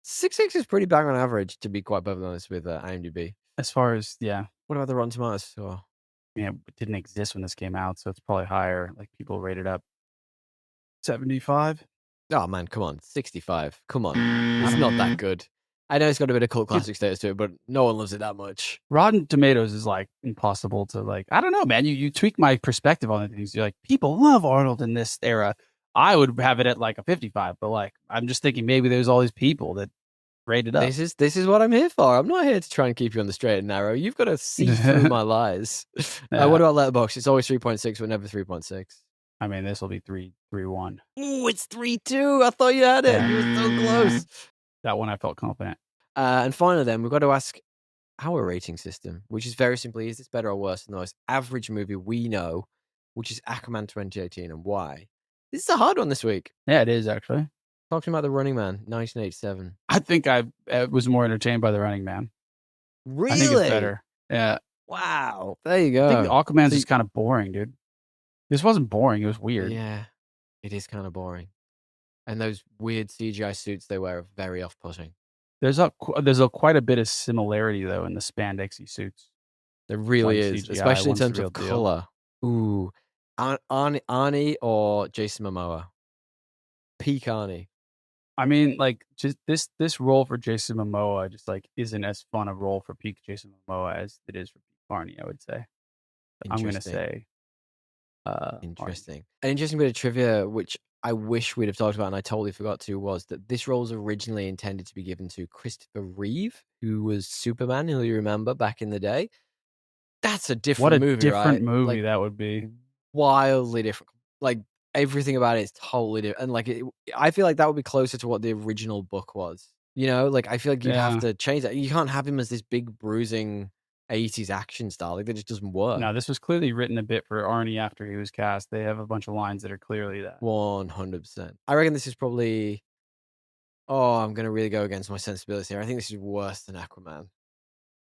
Speaker 2: 6.6 is pretty bang on average, to be quite perfectly honest with IMDb.
Speaker 1: As far as, yeah.
Speaker 2: What about the Rotten Tomatoes score?
Speaker 1: Yeah, it didn't exist when this came out, so it's probably higher. Like people rated up 75.
Speaker 2: Oh man, come on, 65. Come on, it's not that good. I know it's got a bit of cult classic status to it, but no one loves it that much.
Speaker 1: Rotten Tomatoes is like impossible to like. I don't know, man. You tweak my perspective on things. You're like, people love Arnold in this era. I would have it at like a 55, but like I'm just thinking maybe there's all these people that rated up.
Speaker 2: This is what I'm here for. I'm not here to try and keep you on the straight and narrow. You've got to see through my lies.
Speaker 1: Yeah.
Speaker 2: What about Letterboxd? It's always 3.6, but never 3.6.
Speaker 1: I mean, this will be 3.1.
Speaker 2: Ooh, it's 3.2. I thought you had it.
Speaker 1: Yeah.
Speaker 2: You were so close.
Speaker 1: That one I felt confident.
Speaker 2: And finally, then we've got to ask our rating system, which is very simply: is this better or worse than the most average movie we know, which is Aquaman 2018, and why? This is a hard one this week.
Speaker 1: Yeah, it is actually.
Speaker 2: Talking about The Running Man, 1987.
Speaker 1: I think I was more entertained by The Running Man.
Speaker 2: Really?
Speaker 1: I think it's better. Yeah.
Speaker 2: Wow. There you
Speaker 1: I
Speaker 2: go.
Speaker 1: think Aquaman's
Speaker 2: So
Speaker 1: just kind of boring, dude. This wasn't boring. It was weird.
Speaker 2: Yeah. It is kind of boring. And those weird CGI suits they wear are very off-putting.
Speaker 1: There's quite a bit of similarity though in the spandexy suits.
Speaker 2: There really
Speaker 1: Like
Speaker 2: is,
Speaker 1: CGI,
Speaker 2: especially in
Speaker 1: one's the
Speaker 2: terms
Speaker 1: real
Speaker 2: of
Speaker 1: deal.
Speaker 2: color. Ooh, Arnie or Jason Momoa. Peak Arnie.
Speaker 1: I mean, like, just this role for Jason Momoa just, like, isn't as fun a role for peak Jason Momoa as it is for peak Arnie, I would say. I'm gonna
Speaker 2: Interesting.
Speaker 1: say, Arnie.
Speaker 2: Interesting. An interesting bit of trivia, which I wish we'd have talked about and I totally forgot to, was that this role was originally intended to be given to Christopher Reeve, who was Superman, who you remember back in the day. That's a
Speaker 1: What
Speaker 2: different
Speaker 1: a
Speaker 2: movie,
Speaker 1: different
Speaker 2: right?
Speaker 1: movie
Speaker 2: Like,
Speaker 1: that would be.
Speaker 2: wildly different. Like, everything about it is totally different. And, like, I feel like that would be closer to what the original book was. You know? Like, I feel like you'd have
Speaker 1: Yeah.
Speaker 2: to change that. You can't have him as this big, bruising 80s action star. Like, that just doesn't work.
Speaker 1: No, this was clearly written a bit for Arnie after he was cast. They have a bunch of lines that are clearly that.
Speaker 2: 100%. I reckon this is probably. Oh, I'm gonna really go against my sensibilities here. I think this is worse than Aquaman.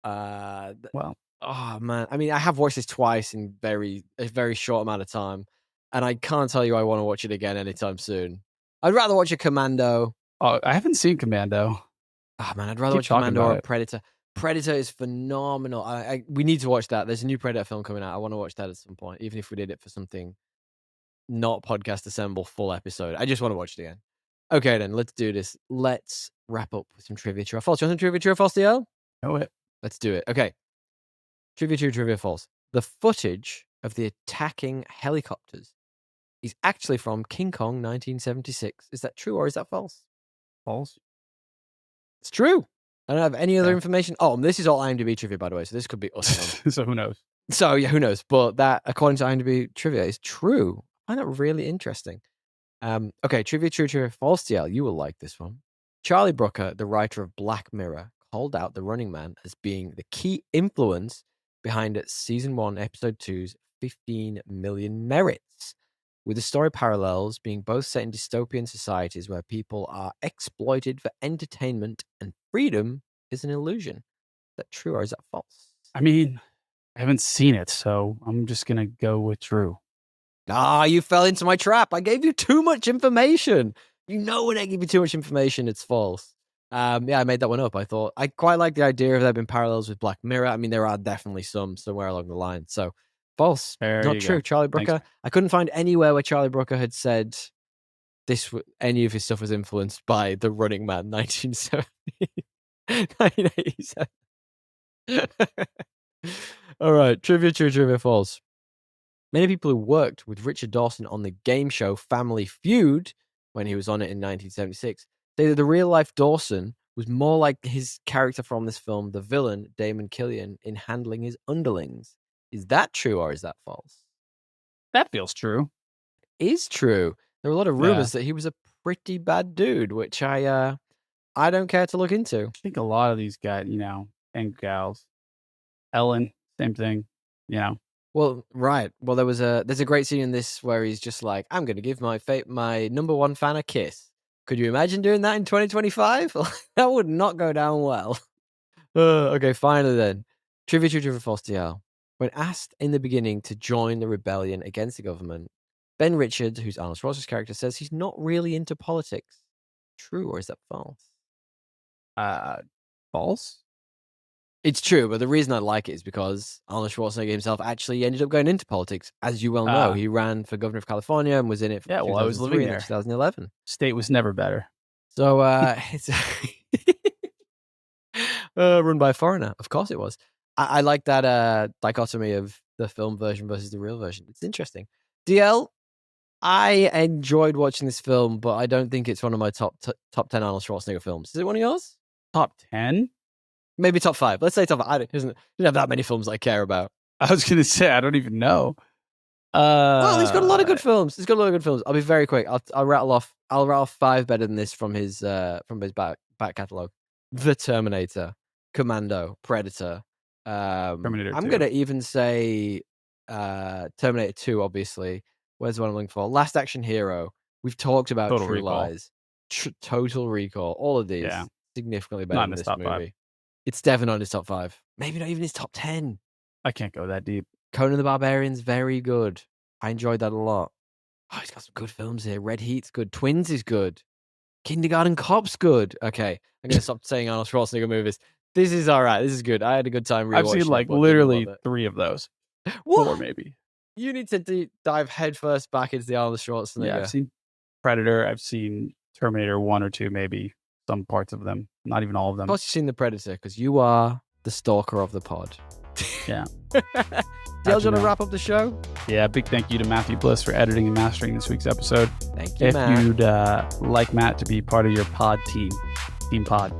Speaker 2: Th
Speaker 1: Well,
Speaker 2: Oh, man. I mean, I have watched this twice in a very short amount of time, and I can't tell you I wanna watch it again anytime soon. I'd rather watch a Commando.
Speaker 1: oh, I haven't seen Commando.
Speaker 2: Ah, man, I'd rather
Speaker 1: Keep
Speaker 2: watch a
Speaker 1: talking
Speaker 2: Commando or
Speaker 1: about
Speaker 2: a
Speaker 1: it.
Speaker 2: Predator. Predator is phenomenal. We need to watch that. There's a new Predator film coming out. I wanna watch that at some point, even if we did it for something not podcast assemble full episode. I just wanna watch it again. Okay, then, let's do this. Let's wrap up with some trivia true or false. You want some trivia true or false, DL?
Speaker 1: Know it.
Speaker 2: Let's do it. Okay. Trivia true, trivia false. The footage of the attacking helicopters is actually from King Kong 1976. Is that true or is that false?
Speaker 1: False.
Speaker 2: It's true. I don't have any other
Speaker 1: Yeah.
Speaker 2: information. Oh, and this is all IMDb trivia, by the way, so this could be us wrong.
Speaker 1: So who knows?
Speaker 2: So, yeah, who knows? But that, according to IMDb trivia, is true. I find that really interesting. Okay, trivia true, trivia false, DL. You will like this one. Charlie Brooker, the writer of Black Mirror, called out The Running Man as being the key influence behind season 1, episode 2's 15 million merits, with the story parallels being both set in dystopian societies where people are exploited for entertainment and freedom is an illusion. Is that true or is that false?
Speaker 1: I mean, I haven't seen it, so I'm just gonna go with true.
Speaker 2: Ah, you fell into my trap. I gave you too much information. You know when I give you too much information, it's false. Yeah, I made that one up. I thought I quite like the idea of there being parallels with Black Mirror. I mean, there are definitely some somewhere along the line. So false,
Speaker 1: There
Speaker 2: not
Speaker 1: you
Speaker 2: true.
Speaker 1: go.
Speaker 2: Charlie
Speaker 1: Thanks,
Speaker 2: Brooker.
Speaker 1: man.
Speaker 2: I couldn't find anywhere where Charlie Brooker had said any of his stuff was influenced by The Running Man, 1970, 1987. All right, trivia, true, trivia, false. Many people who worked with Richard Dawson on the game show Family Feud when he was on it in 1976 say that the real life Dawson was more like his character from this film, the villain Damon Killian, in handling his underlings. Is that true or is that false?
Speaker 1: That feels true.
Speaker 2: Is true. There were a lot of
Speaker 1: Yeah.
Speaker 2: rumors that he was a pretty bad dude, which I don't care to look into.
Speaker 1: I think a lot of these guys, and gals, Ellen, same thing, you know.
Speaker 2: Well, right. Well, there's a great scene in this where he's just like, "I'm going to give my number one fan a kiss." Could you imagine doing that in 2025? That would not go down well. Okay, finally then. Trivia, true, trivia, false, DL. When asked in the beginning to join the rebellion against the government, Ben Richards, who's Arnold Schwarzenegger's character, says he's not really into politics. True or is that false?
Speaker 1: False?
Speaker 2: It's true, but the reason I like it is because Arnold Schwarzenegger himself actually ended up going into politics. As you well know, he ran for governor of California and was in it from
Speaker 1: Yeah, well, I was living
Speaker 2: 2003 and then
Speaker 1: there.
Speaker 2: 2011.
Speaker 1: State was never better.
Speaker 2: So it's run by a foreigner. Of course it was. I like that dichotomy of the film version versus the real version. It's interesting. DL, I enjoyed watching this film, but I don't think it's one of my top 10 Arnold Schwarzenegger films. Is it one of yours?
Speaker 1: Top 10?
Speaker 2: Maybe top 5. Let's say top 5. I don't have that many films I care about.
Speaker 1: I was gonna say, I don't even know.
Speaker 2: Oh, he's got a lot of good films. He's got a lot of good films. I'll be very quick. I'll rattle off 5 better than this from his back catalog. The Terminator, Commando, Predator.
Speaker 1: Terminator
Speaker 2: I'm
Speaker 1: 2.
Speaker 2: gonna even say Terminator 2, obviously. Where's the one I'm looking for? Last Action Hero. We've talked about
Speaker 1: Total
Speaker 2: True
Speaker 1: Recall.
Speaker 2: Lies, Total Recall. All of these
Speaker 1: Yeah.
Speaker 2: significantly better
Speaker 1: Not
Speaker 2: than
Speaker 1: in his
Speaker 2: this
Speaker 1: top
Speaker 2: movie.
Speaker 1: 5.
Speaker 2: It's definitely not in his top 5. Maybe not even his top 10.
Speaker 1: I can't go that deep.
Speaker 2: Conan the Barbarian's very good. I enjoyed that a lot. Oh, he's got some good films here. Red Heat's good. Twins is good. Kindergarten Cop's good. Okay, I'm gonna stop saying Arnold Schwarzenegger movies. This is all right. This is good. I had a good time rewatching
Speaker 1: I've seen like
Speaker 2: it, but didn't
Speaker 1: literally
Speaker 2: love it.
Speaker 1: 3 of those.
Speaker 2: What?
Speaker 1: 4 maybe.
Speaker 2: You need to dive headfirst back into the Arnold Schwarzenegger.
Speaker 1: Yeah, I've seen Predator. I've seen Terminator 1 or 2 maybe. Some parts of them. Not even all of
Speaker 2: Of
Speaker 1: them.
Speaker 2: course, you've seen the Predator because you are the stalker of the pod.
Speaker 1: Yeah.
Speaker 2: Dale, do you want to
Speaker 1: know.
Speaker 2: wrap up the show?
Speaker 1: Yeah, big thank you to Matthew Bliss for editing and mastering this week's episode.
Speaker 2: Thank you,
Speaker 1: If
Speaker 2: Matt.
Speaker 1: you'd like Matt to be part of your pod team, Team Pod,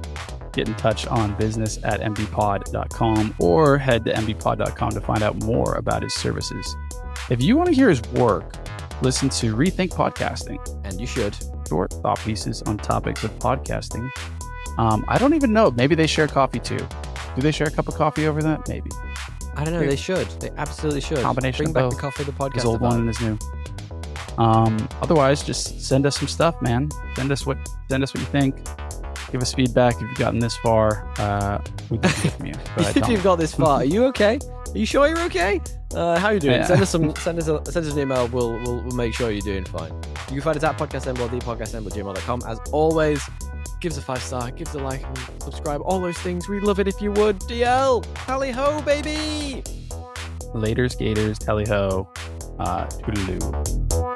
Speaker 1: get in touch on business@mbpod.com or head to mbpod.com to find out more about his services. If you want to hear his work, listen to Rethink Podcasting,
Speaker 2: And you should.
Speaker 1: short thought pieces on topics of podcasting. I don't even know. Maybe they share coffee too. Do they share a cup of coffee over that? Maybe.
Speaker 2: I don't know. They should. They absolutely should.
Speaker 1: Combination
Speaker 2: Bring
Speaker 1: of
Speaker 2: back
Speaker 1: both.
Speaker 2: the coffee, the podcast.
Speaker 1: His old one and his new. Otherwise, just send us some stuff, man. Send us what you think. Give us feedback if you've gotten this far. We'd love to hear from you. Go ahead,
Speaker 2: If
Speaker 1: Tom.
Speaker 2: you've got this far, are you okay? Are you sure you're okay? How are you doing?
Speaker 1: Yeah.
Speaker 2: Send us an email. We'll make sure you're doing fine. You can find us at podcastemble@thepodcastemble@gmail.com. As always, give us a 5-star, give us a like, and subscribe. All those things. We'd love it if you would. DL, tally ho, baby.
Speaker 1: Later, skaters, tally ho, toodaloo.